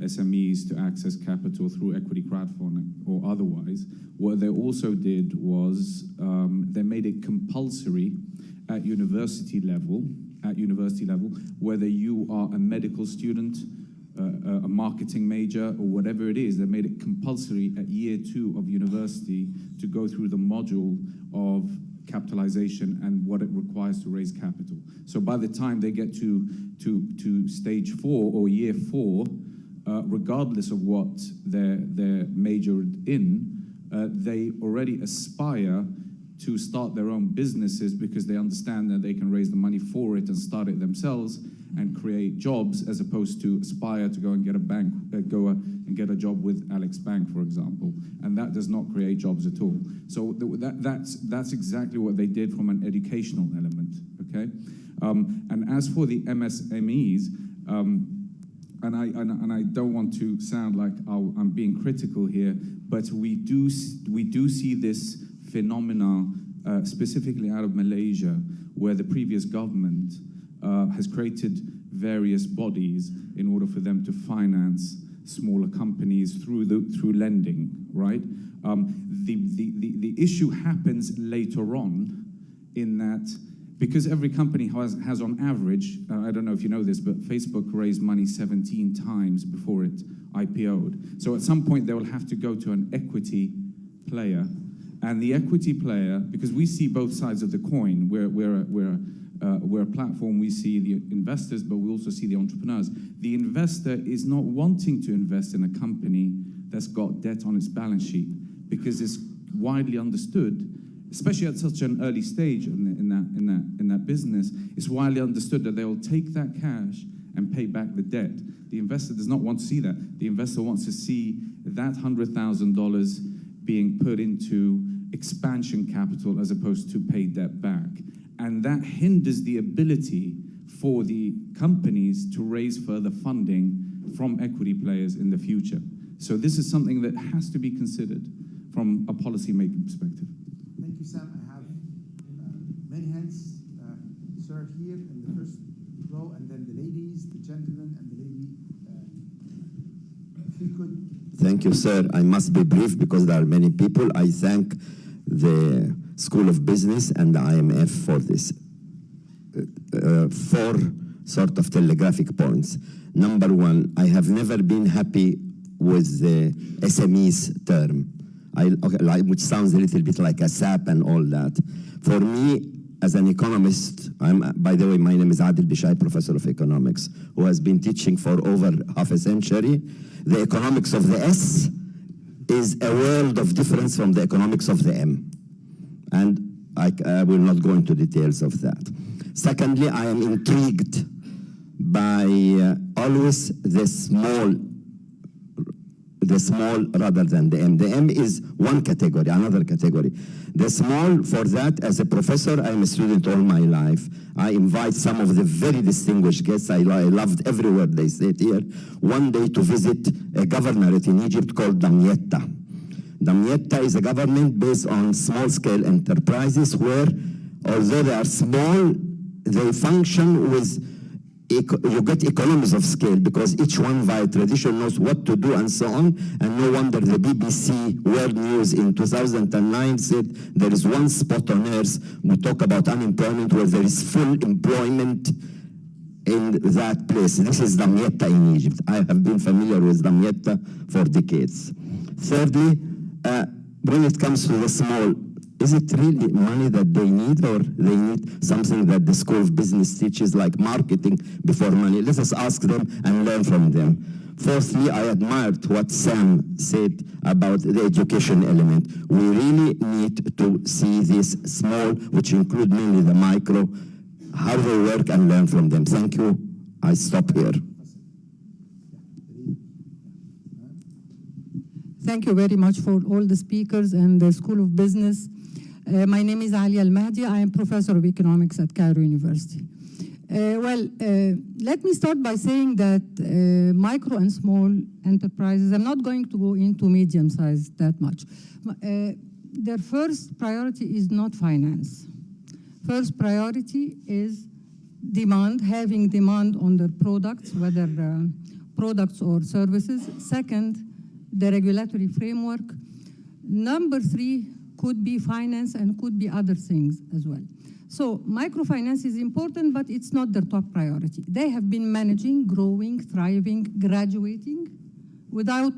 SMEs to access capital through equity crowdfunding or otherwise, what they also did was they made it compulsory at university level, whether you are a medical student, a marketing major, or whatever it is, they made it compulsory at year 2 of university to go through the module of capitalization and what it requires to raise capital. So by the time they get to stage 4 or year 4, regardless of what they're majored in, they already aspire to start their own businesses because they understand that they can raise the money for it and start it themselves and create jobs, as opposed to aspire to go and get a job with Alex Bank, for example. And that does not create jobs at all. So that's exactly what they did from an educational element, okay? And as for the MSMEs, and I don't want to sound like I'm being critical here, but we do see this phenomena specifically out of Malaysia, where the previous government has created various bodies in order for them to finance smaller companies through lending, right? The issue happens later on in that, because every company has on average, I don't know if you know this, but Facebook raised money 17 times before it IPO'd. So at some point they will have to go to an equity player. And the equity player, because we see both sides of the coin, we're a platform, we see the investors, but we also see the entrepreneurs. The investor is not wanting to invest in a company that's got debt on its balance sheet, because it's widely understood, especially at such an early stage in that business, it's widely understood that they will take that cash and pay back the debt. The investor does not want to see that. The investor wants to see that $100,000 being put into expansion capital as opposed to pay debt back. And that hinders the ability for the companies to raise further funding from equity players in the future. So this is something that has to be considered from a policy-making perspective. Thank you, Sam. I have many hands. Sir, here in the first row, and then the ladies, the gentleman, and the lady. If you could. Thank you, sir. I must be brief because there are many people. I thank the School of Business and the IMF for this. 4 sort of telegraphic points. Number 1, I have never been happy with the SMEs term, which sounds a little bit like a SAP and all that. For me, as an economist, by the way, my name is Adil Bishai, professor of economics, who has been teaching for over half a century. The economics of the S is a world of difference from the economics of the M. And I will not go into details of that. Secondly, I am intrigued by always the small rather than the M. The M is one category, another category. The small, for that, as a professor, I'm a student all my life. I invite some of the very distinguished guests. I loved every word they said here. One day to visit a governorate in Egypt called Damietta. Damietta is a government based on small-scale enterprises where, although they are small, they function with, you get economies of scale because each one via tradition knows what to do and so on. And no wonder the BBC World News in 2009 said there is one spot on earth, we talk about unemployment, where there is full employment in that place. This is Damietta in Egypt. I have been familiar with Damietta for decades. Thirdly, when it comes to the small, is it really money that they need, or they need something that the School of Business teaches, like marketing before money? Let us ask them and learn from them. Fourthly, I admired what Sam said about the education element. We really need to see this small, which include mainly the micro, how they work and learn from them. Thank you. I stop here. Thank you very much for all the speakers and the School of Business. My name is Ali Al-Mahdi. I am professor of economics at Cairo University. Let me start by saying that micro and small enterprises, I'm not going to go into medium-sized that much. Their first priority is not finance. First priority is demand, having demand on their products, whether products or services. Second, the regulatory framework. Number three could be finance and could be other things as well. So microfinance is important, but it's not their top priority. They have been managing, growing, thriving, graduating without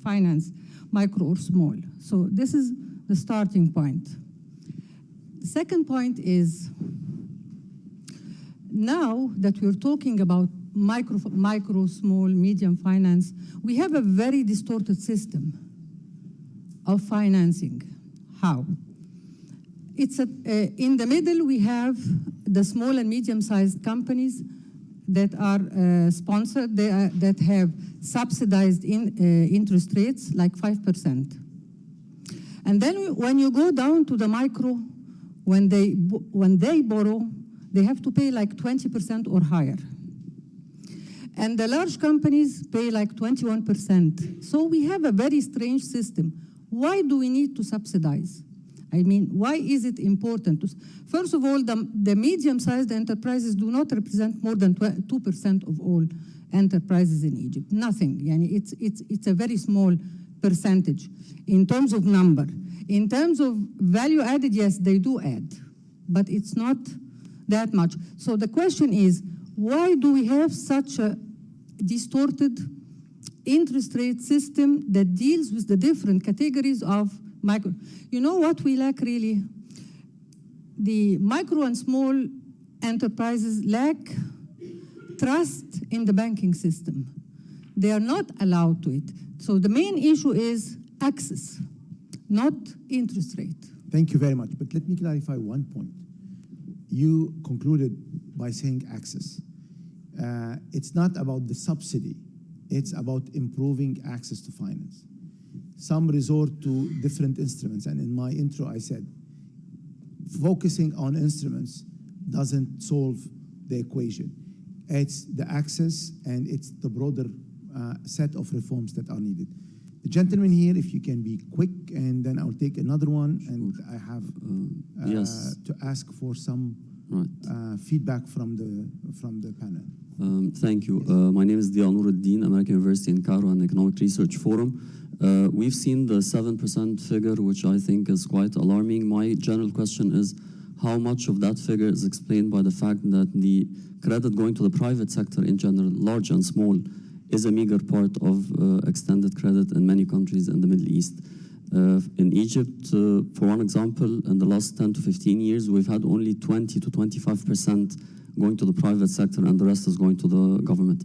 finance, micro or small. So this is the starting point. The second point is, now that we're talking about micro, small, medium finance, we have a very distorted system of financing. How? It's in the middle, we have the small and medium-sized companies that are sponsored, that have subsidized interest rates, like 5%. And then when you go down to the micro, when they borrow, they have to pay like 20% or higher. And the large companies pay like 21%. So we have a very strange system. Why do we need to subsidize? I mean, why is it important? First of all, the medium-sized enterprises do not represent more than 2% of all enterprises in Egypt. Nothing. It's a very small percentage in terms of number. In terms of value added, yes, they do add, but it's not that much. So the question is, why do we have such a distorted interest rate system that deals with the different categories of micro? You know what we lack really? The micro and small enterprises lack trust in the banking system. They are not allowed to it. So the main issue is access, not interest rate. Thank you very much. But let me clarify one point. You concluded by saying access. It's not about the subsidy. It's about improving access to finance. Some resort to different instruments, and in my intro I said, focusing on instruments doesn't solve the equation. It's the access and it's the broader set of reforms that are needed. The gentleman here, if you can be quick, and then I'll take another one, and I have to ask for some feedback from the panel. Thank you. My name is Dia Nuruddin, American University in Cairo and Economic Research Forum. We've seen the 7% figure, which I think is quite alarming. My general question is, how much of that figure is explained by the fact that the credit going to the private sector in general, large and small, is a meager part of extended credit in many countries in the Middle East. In Egypt, for one example, in the last 10 to 15 years, we've had only 20 to 25% going to the private sector, and the rest is going to the government.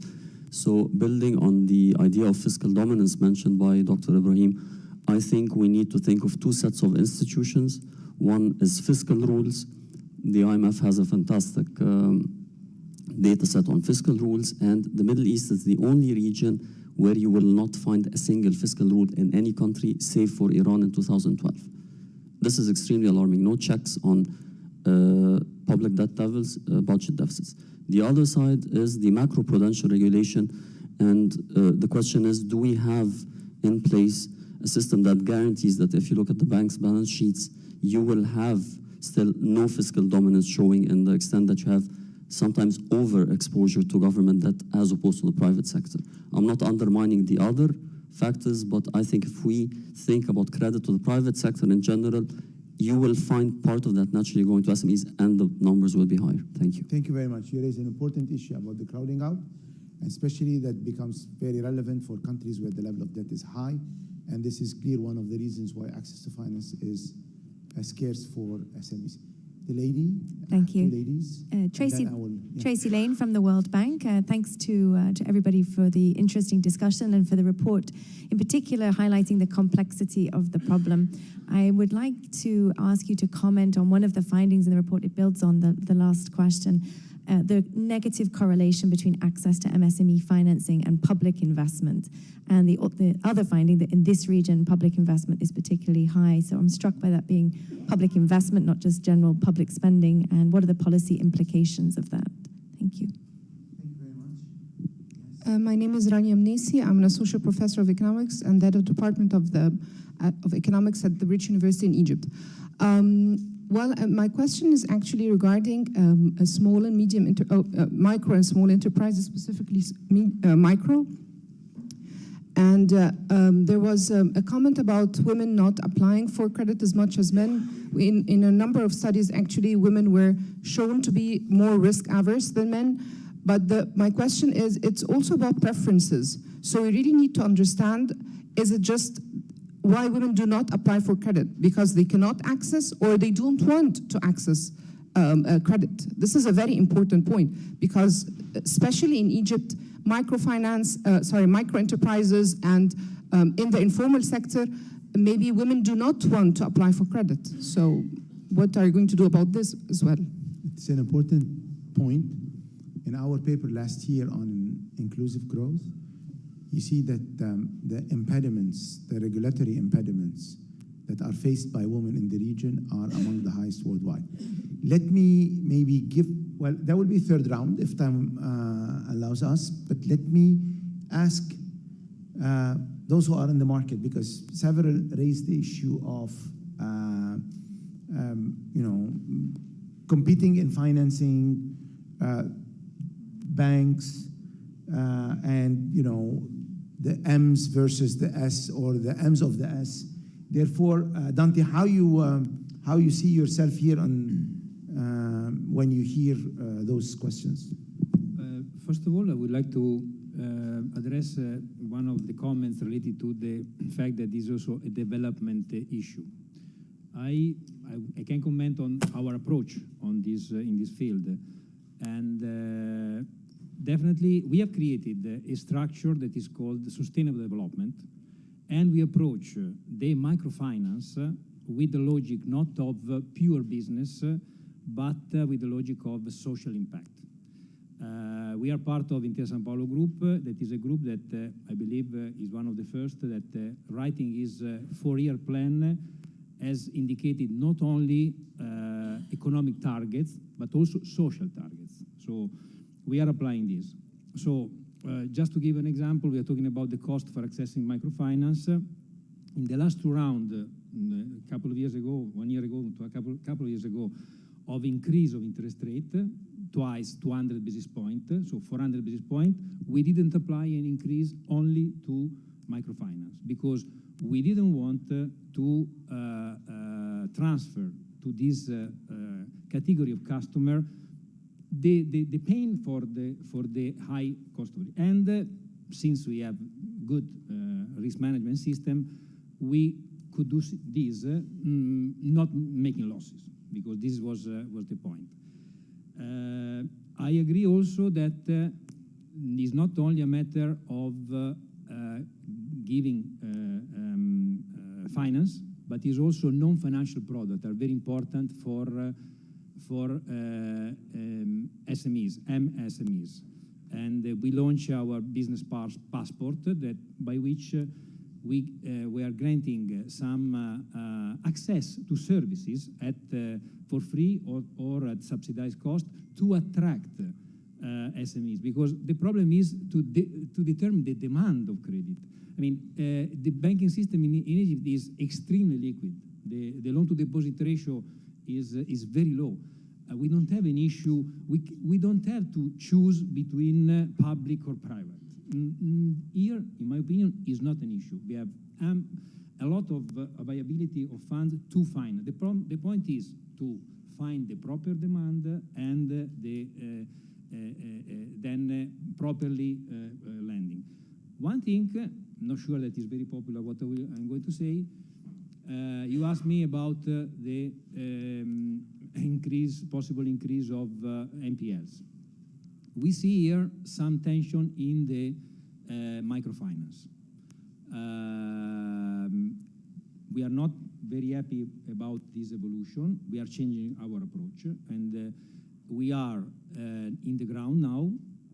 So building on the idea of fiscal dominance mentioned by Dr. Ibrahim, I think we need to think of two sets of institutions. One is fiscal rules. The IMF has a fantastic data set on fiscal rules, and the Middle East is the only region where you will not find a single fiscal rule in any country, save for Iran in 2012. This is extremely alarming. No checks on public debt levels, budget deficits. The other side is the macroprudential regulation, and the question is, do we have in place a system that guarantees that if you look at the bank's balance sheets, you will have still no fiscal dominance showing in the extent that you have sometimes over-exposure to government debt as opposed to the private sector. I'm not undermining the other factors, but I think if we think about credit to the private sector in general, you will find part of that naturally going to SMEs, and the numbers will be higher. Thank you. Thank you very much. You raise an important issue about the crowding out, especially that becomes very relevant for countries where the level of debt is high, and this is clear one of the reasons why access to finance is scarce for SMEs. The lady. Thank you. Two ladies. Tracy Lane from the World Bank. Thanks to everybody for the interesting discussion and for the report, in particular highlighting the complexity of the problem. I would like to ask you to comment on one of the findings in the report. It builds on the last question. the negative correlation between access to MSME financing and public investment. And the other finding that in this region, public investment is particularly high. So I'm struck by that being public investment, not just general public spending. And what are the policy implications of that? Thank you. My name is Rania Mnesi. I'm an associate professor of economics and head of department of economics at the Rich University in Egypt. My question is actually regarding a small and medium, micro and small enterprises, specifically micro. And there was a comment about women not applying for credit as much as men. In a number of studies, actually, women were shown to be more risk averse than men. But my question is, it's also about preferences. So we really need to understand, is it just why women do not apply for credit? Because they cannot access or they don't want to access credit. This is a very important point because especially in Egypt, micro enterprises and in the informal sector, maybe women do not want to apply for credit. So what are you going to do about this as well? It's an important point. In our paper last year on inclusive growth, you see that the impediments, the regulatory impediments that are faced by women in the region are among the highest worldwide. Let me maybe give, well, that will be third round if time allows us, but let me ask those who are in the market, because several raised the issue of competing in financing, banks, and the M's versus the S, or the M's of the S. Therefore, Dante, how you see yourself here on when you hear those questions? First of all, I would like to address one of the comments related to the fact that this is also a development issue. I can comment on our approach on this in this field, and definitely we have created a structure that is called sustainable development, and we approach the microfinance with the logic not of pure business, but with the logic of social impact. We are part of Intesa Sanpaolo Group. That is a group that I believe is one of the first that writing his 4-year plan has indicated not only economic targets, but also social targets. So we are applying this. So just to give an example, we are talking about the cost for accessing microfinance. In the last 2 rounds, a couple of years ago, 1 year ago, to a couple of years ago, of increase of interest rate, twice 200 basis points, so 400 basis points, we didn't apply an increase only to microfinance because we didn't want to transfer to this category of customer the pain for the high cost of it. And since we have good risk management system, we could do this not making losses, because this was the point. I agree also that it's not only a matter of giving finance, but is also non-financial products are very important for SMEs, MSMEs. And we launch our business passport, that by which we are granting some access to services at for free or at subsidized cost to attract SMEs, because the problem is to determine the demand of credit. I mean, the banking system in Egypt is extremely liquid. The loan-to-deposit ratio is very low. We don't have an issue. We don't have to choose between public or private. Here, in my opinion, is not an issue. We have a lot of viability of funds to find. The point is to find the proper demand and then properly lending. One thing, not sure that is very popular what I'm going to say, you asked me about the possible increase of NPLs. We see here some tension in the microfinance. We are not very happy about this evolution. We are changing our approach, and we are in the ground now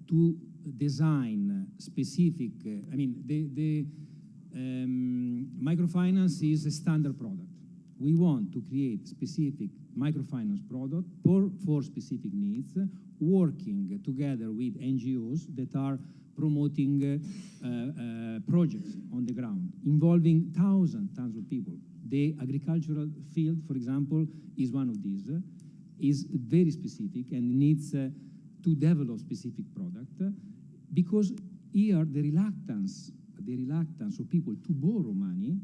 to design specific, the microfinance is a standard product. We want to create specific microfinance product for specific needs, working together with NGOs that are promoting projects on the ground, involving thousands of people. The agricultural field, for example, is one of these, is very specific and needs to develop specific product, because here the reluctance of people to borrow money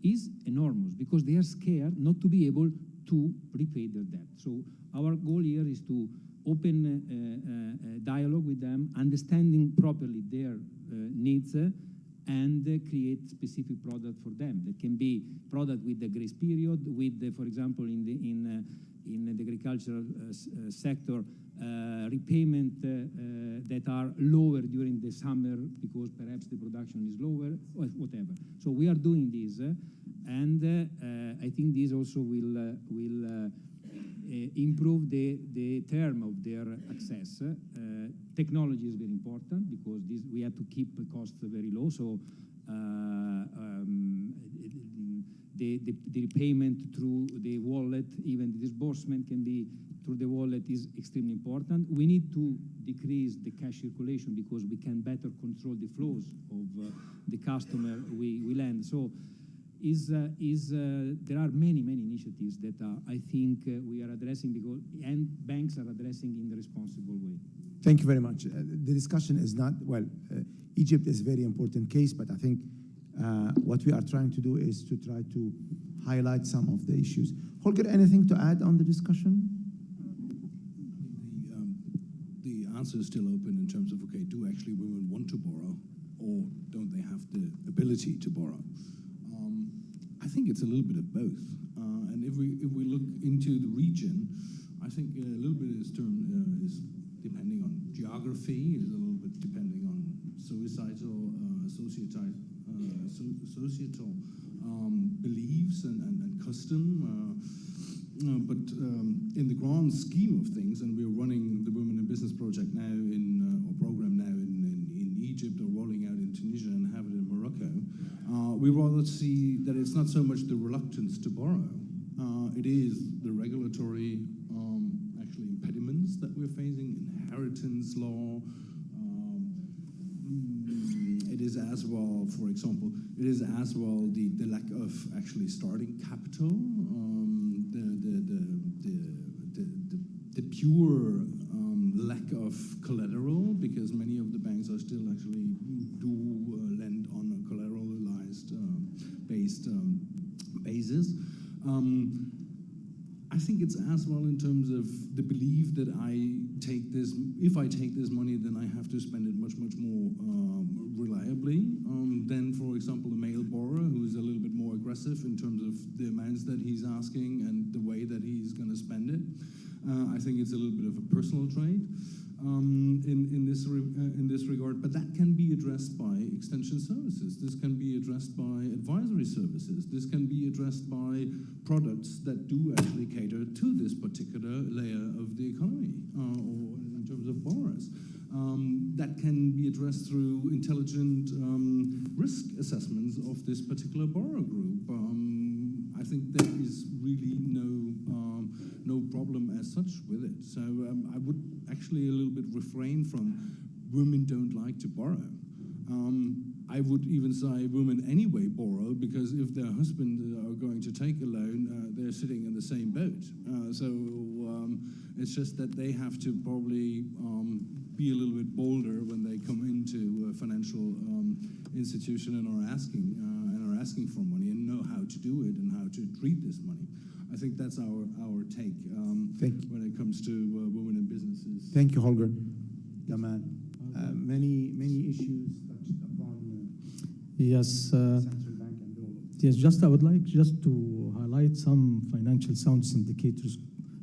is enormous, because they are scared not to be able to repay their debt. So our goal here is to open a dialogue with them, understanding properly their needs, and create specific product for them. That can be product with the grace period, with the, for example, in the agricultural sector, repayment that are lower during the summer because perhaps the production is lower, or whatever. So we are doing this, and I think this also will improve the term of their access. Technology is very important, because we have to keep the costs very low. So the repayment through the wallet, even the disbursement can be through the wallet, is extremely important. We need to decrease the cash circulation, because we can better control the flows of the customer we lend. So there are many initiatives that I think we are addressing, and banks are addressing in a responsible way. Thank you very much. The discussion is not, Egypt is a very important case, but I think what we are trying to do is to try to highlight some of the issues. Holger, anything to add on the discussion? The answer is still open in terms of, okay, do actually women want to borrow, or don't they have the ability to borrow? I think it's a little bit of both. And if we look into the region, I think a little bit is depending on geography, is a little bit depending on societal beliefs and custom. But in the grand scheme of things, and we're running the Women in Business project now or program now in Egypt, or rolling out in Tunisia and have it in Morocco, we rather see that it's not so much the reluctance to borrow, it is the regulatory actually impediments that we're facing, inheritance law. It is as well, for example, the lack of actually starting capital, the pure lack of collateral, because many of the banks are still actually do lend on a collateralized based basis. I think it's as well in terms of the belief that if I take this money, then I have to spend it much more reliably than, for example, a male borrower who is a little bit more aggressive in terms of the amounts that he's asking and the way that he's going to spend it. I think it's a little bit of a personal trait in this regard, but that can be addressed by extension services. This can be addressed by advisory services. This can be addressed by products that do actually cater to this particular layer of the economy, or in terms of borrowers. That can be addressed through intelligent risk assessments of this particular borrower group. I think there is really no problem as such with it. So I would actually a little bit refrain from women don't like to borrow. I would even say women anyway borrow, because if their husband are going to take a loan, they're sitting in the same boat. So it's just that they have to probably be a little bit bolder when they come into a financial institution and are asking for money, and know how to do it and how to treat this money. I think that's our take when it comes to women in businesses. Thank you, Holger. Gamal, many issues touched upon. Yes. Yes. I would like to highlight some financial soundness indicators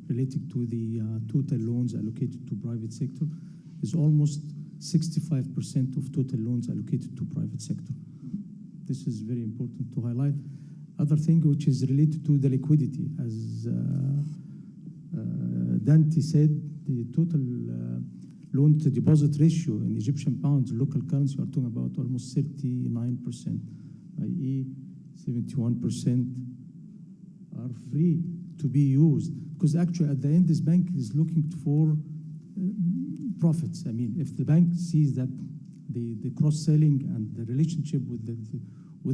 related to the total loans allocated to private sector. Is almost 65% of total loans allocated to private sector. This is very important to highlight. Other thing which is related to the liquidity, as Dante said, the total loan to deposit ratio in Egyptian pounds, local currency, we are talking about almost 39%, i.e. 71% are free to be used. Because actually at the end, this bank is looking for profits. I mean, if the bank sees that the cross-selling and the relationship with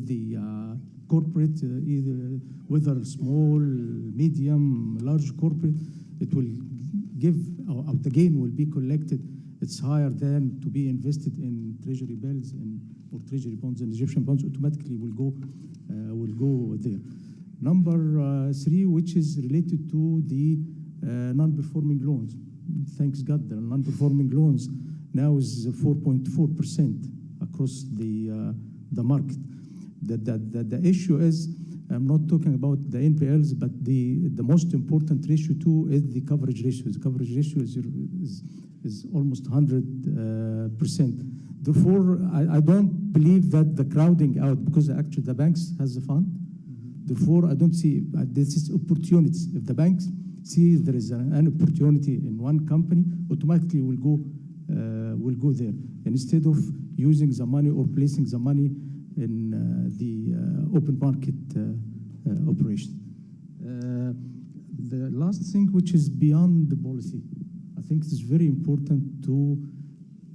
the corporate, either whether small, medium, large corporate, it will give, or the gain will be collected. It's higher than to be invested in treasury bills or treasury bonds, and Egyptian bonds automatically will go there. Number 3, which is related to the non-performing loans. Thanks God, the non-performing loans now is 4.4% across the market. The issue is, I'm not talking about the NPLs, but the most important ratio too is the coverage ratio. The coverage ratio is almost 100%. Therefore, I don't believe that the crowding out, because actually the banks has the fund. Therefore, I don't see this is opportunities. If the banks see there is an opportunity in one company, automatically will go there. And instead of using the money or placing the money in the open market operation. The last thing, which is beyond the policy, I think it is very important to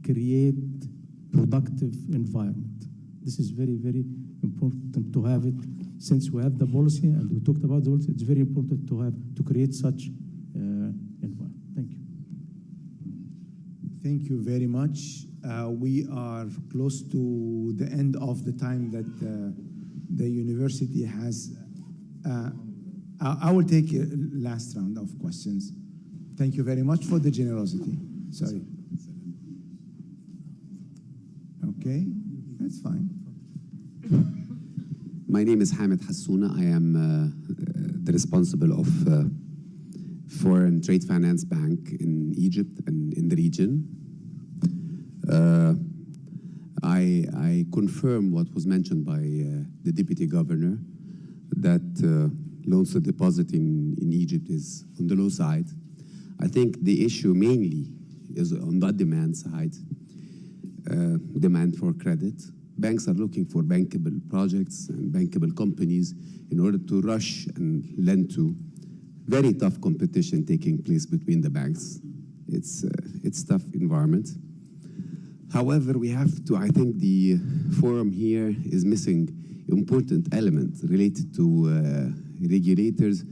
create productive environment. This is very, very important to have it. Since we have the policy and we talked about the policy, it's very important to create such environment. Thank you. Thank you very much. We are close to the end of the time that the university has. I will take a last round of questions. Thank you very much for the generosity. Sorry. Okay, that's fine. My name is Hamid Hassouna. I am the responsible of Foreign Trade Finance Bank in Egypt and in the region. I confirm what was mentioned by the Deputy Governor, that loans to deposit in Egypt is on the low side. I think the issue mainly is on the demand side, demand for credit. Banks are looking for bankable projects and bankable companies in order to rush and lend to. Very tough competition taking place between the banks. It's tough environment. However, we have to, I think the forum here is missing important element related to regulators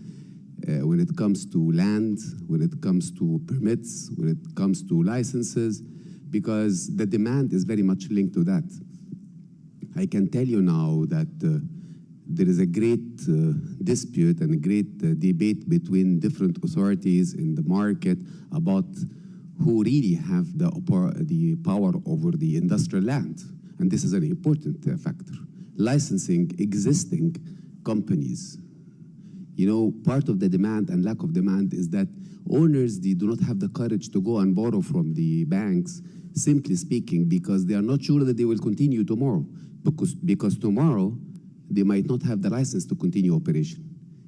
when it comes to land, when it comes to permits, when it comes to licenses, because the demand is very much linked to that. I can tell you now that there is a great dispute and a great debate between different authorities in the market about who really have the power over the industrial land. And this is an important factor. Licensing existing companies. You know, part of the demand and lack of demand is that owners, they do not have the courage to go and borrow from the banks, simply speaking, because they are not sure that they will continue tomorrow. Because tomorrow, they might not have the license to continue operation.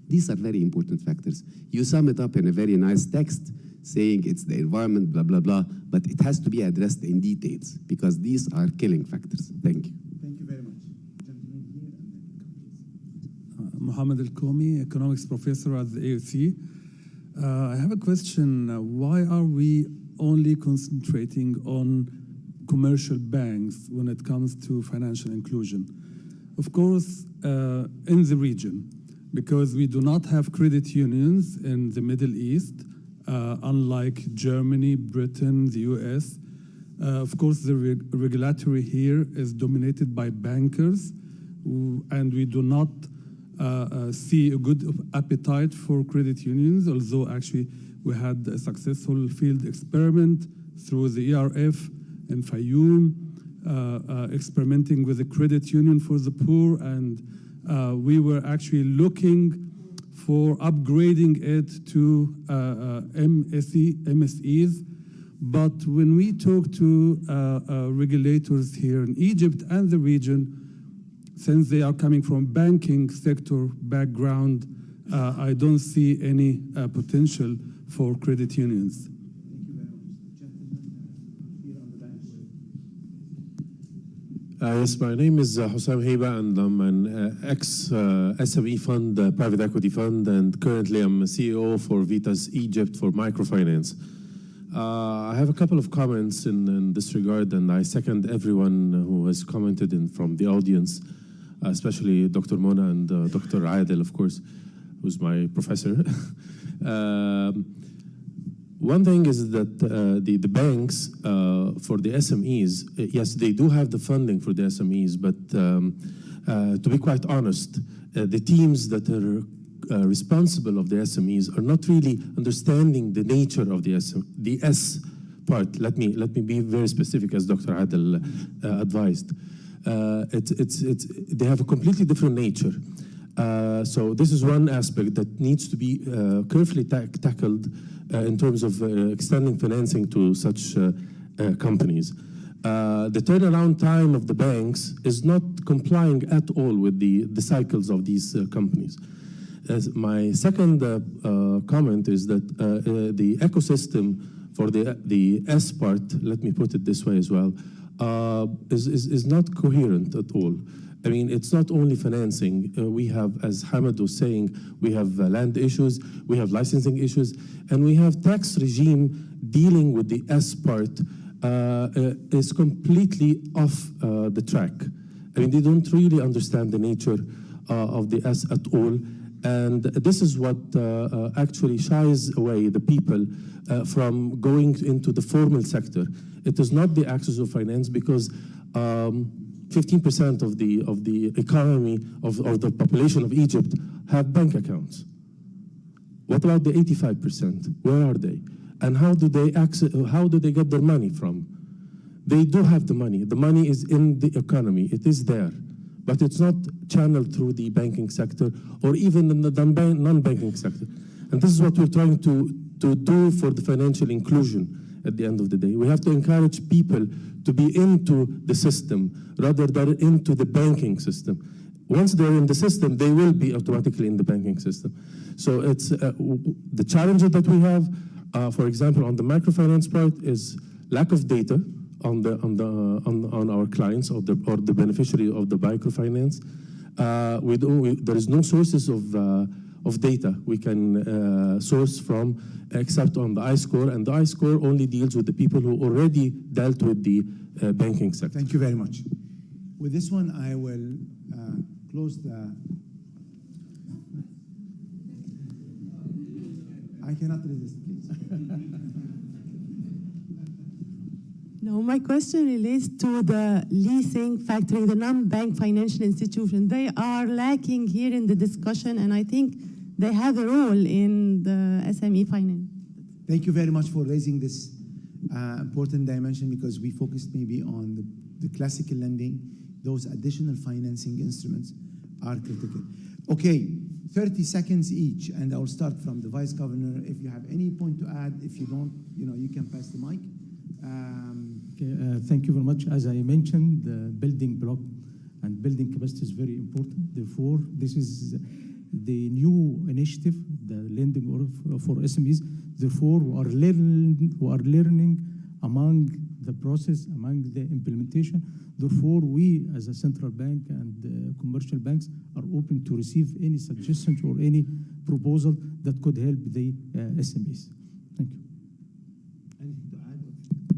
These are very important factors. You sum it up in a very nice text, saying it's the environment, blah, blah, blah, but it has to be addressed in details, because these are killing factors. Thank you. Thank you very much. Mohammed Al-Komi, economics professor at the AUC. I have a question. Why are we only concentrating on commercial banks when it comes to financial inclusion? Of course, in the region, because we do not have credit unions in the Middle East, unlike Germany, Britain, the US. Of course, the regulatory here is dominated by bankers, and we do not see a good appetite for credit unions, although actually we had a successful field experiment through the ERF in Fayoum, experimenting with a credit union for the poor, and we were actually looking for upgrading it to MSEs. But when we talk to regulators here in Egypt and the region, since they are coming from banking sector background, I don't see any potential for credit unions. Thank you Yes, my name is Hussam Heiba, and I'm an ex-SME fund, private equity fund, and currently I'm a CEO for Vitas Egypt for microfinance. I have a couple of comments in this regard, and I second everyone who has commented from the audience, especially Dr. Mona and Dr. Adel, of course, who's my professor. One thing is that the banks for the SMEs, yes, they do have the funding for the SMEs, but to be quite honest, the teams that are responsible of the SMEs are not really understanding the nature of the S part. Let me be very specific, as Dr. Adel advised. They have a completely different nature. So this is one aspect that needs to be carefully tackled in terms of extending financing to such companies. The turnaround time of the banks is not complying at all with the cycles of these companies. My second comment is that the ecosystem for the S part, let me put it this way as well, is not coherent at all. I mean, it's not only financing. We have, as Hamad was saying, we have land issues, we have licensing issues, and we have tax regime dealing with the S part is completely off the track. I mean, they don't really understand the nature of the S at all, and this is what actually shies away the people from going into the formal sector. It is not the access of finance, because 15% of the economy of the population of Egypt have bank accounts. What about the 85%? Where are they? And how do they get their money from? They do have the money. The money is in the economy. It is there, but it's not channeled through the banking sector or even in the non-banking sector. And this is what we're trying to do for the financial inclusion. At the end of the day, we have to encourage people to be into the system rather than into the banking system. Once they're in the system, they will be automatically in the banking system. So it's the challenges that we have, for example, on the microfinance part, is lack of data on our clients or the beneficiary of the microfinance. There is no sources of data we can source from except on the I-score, and the I-score only deals with the people who already dealt with the banking sector. Thank you very much. With this one, I will close the... I cannot resist, please. No, my question relates to the leasing factoring, the non-bank financial institution. They are lacking here in the discussion, and I think they have a role in the SME finance. Thank you very much for raising this important dimension, because we focused maybe on the classical lending. Those additional financing instruments are critical. Okay, 30 seconds each, and I'll start from the Vice Governor. If you have any point to add, if you don't, you can pass the mic. Thank you very much. As I mentioned, the building block and building capacity is very important. Therefore, this is the new initiative, the lending for SMEs. Therefore, we are learning among the process, among the implementation. Therefore, we as a central bank and commercial banks are open to receive any suggestions or any proposal that could help the SMEs. Thank you.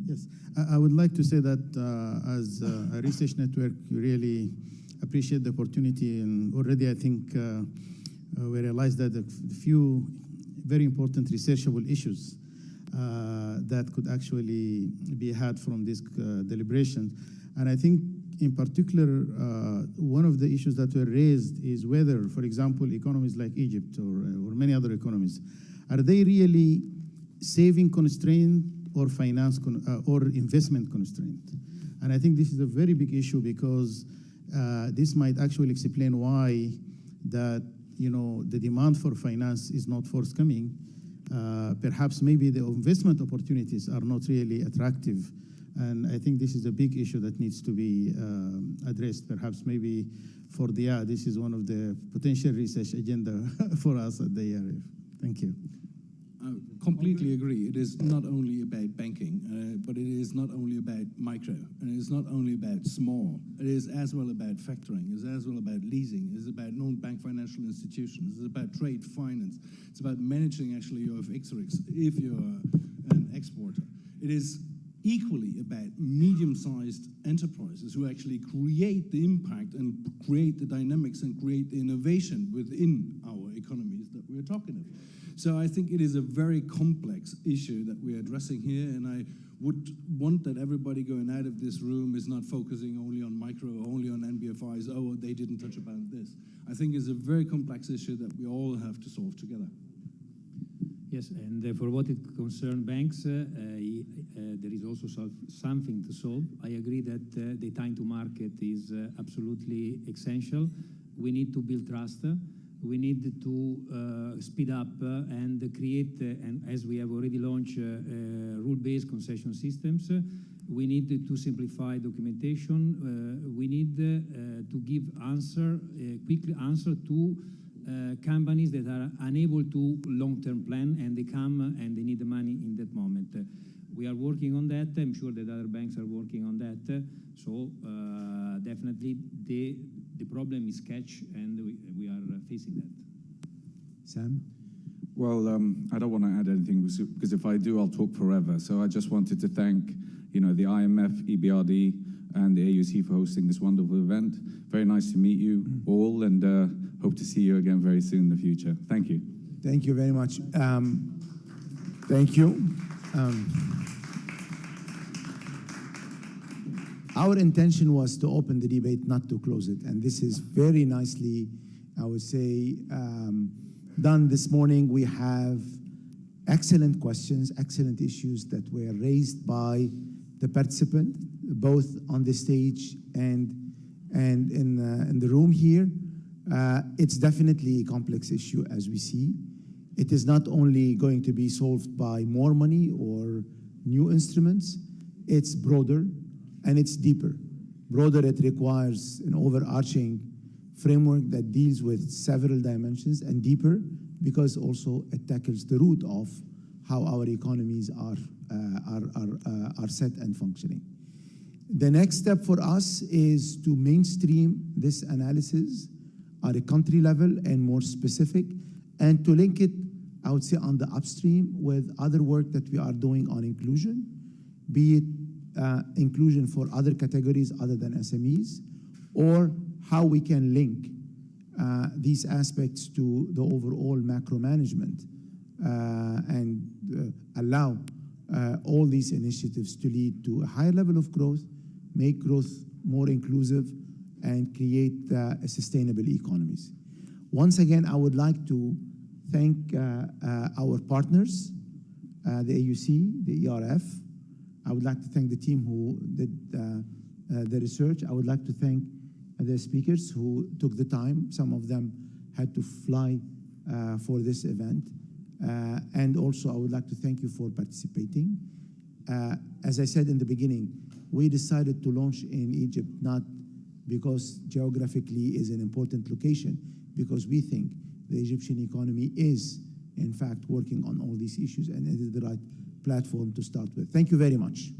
Yes, I would like to say that as a research network, we really appreciate the opportunity, and already I think we realized that a few very important researchable issues that could actually be had from this deliberation. And I think in particular, one of the issues that were raised is whether, for example, economies like Egypt or many other economies, are they really saving constraint or finance or investment constraint? And I think this is a very big issue, because this might actually explain why that the demand for finance is not forthcoming. Perhaps maybe the investment opportunities are not really attractive. And I think this is a big issue that needs to be addressed. Perhaps maybe for this is one of the potential research agenda for us at the ARF. Thank you. I completely agree. It is not only about banking, but it is not only about micro, and it is not only about small. It is as well about factoring. It is as well about leasing. It is about non-bank financial institutions. It is about trade finance. It's about managing actually your FX risks if you're an exporter. It is equally about medium-sized enterprises who actually create the impact and create the dynamics and create the innovation within our economies that we're talking of. So I think it is a very complex issue that we're addressing here, and I would want that everybody going out of this room is not focusing only on micro, only on NBFIs, oh, they didn't touch about this. I think it's a very complex issue that we all have to solve together. Yes, and for what it concerns banks, there is also something to solve. I agree that the time to market is absolutely essential. We need to build trust. We need to speed up and create, and as we have already launched, rule-based concession systems. We need to simplify documentation. We need to give quick answer to companies that are unable to long-term plan, and they come and they need the money in that moment. We are working on that. I'm sure that other banks are working on that. So definitely the problem is catch, and we are facing that. Sam? Well, I don't want to add anything because if I do, I'll talk forever. So I just wanted to thank, the IMF, EBRD, and the AUC for hosting this wonderful event. Very nice to meet you all, and hope to see you again very soon in the future. Thank you. Thank you very much. Thank you. Our intention was to open the debate, not to close it. And this is very nicely, I would say, done this morning. We have excellent questions, excellent issues that were raised by the participant, both on the stage and in the room here. It's definitely a complex issue, as we see. It is not only going to be solved by more money or new instruments, it's broader and it's deeper. Broader, it requires an overarching framework that deals with several dimensions, and deeper because also it tackles the root of how our economies are set and functioning. The next step for us is to mainstream this analysis at a country level and more specific, and to link it, I would say, on the upstream with other work that we are doing on inclusion, be it inclusion for other categories other than SMEs, or how we can link these aspects to the overall macro management and allow all these initiatives to lead to a higher level of growth, make growth more inclusive, and create sustainable economies. Once again, I would like to thank our partners, the AUC, the ERF. I would like to thank the team who did the research. I would like to thank the speakers who took the time. Some of them had to fly for this event. And also, I would like to thank you for participating. As I said in the beginning, we decided to launch in Egypt not because geographically is an important location, because we think the Egyptian economy is, in fact, working on all these issues, and it is the right platform to start with. Thank you very much.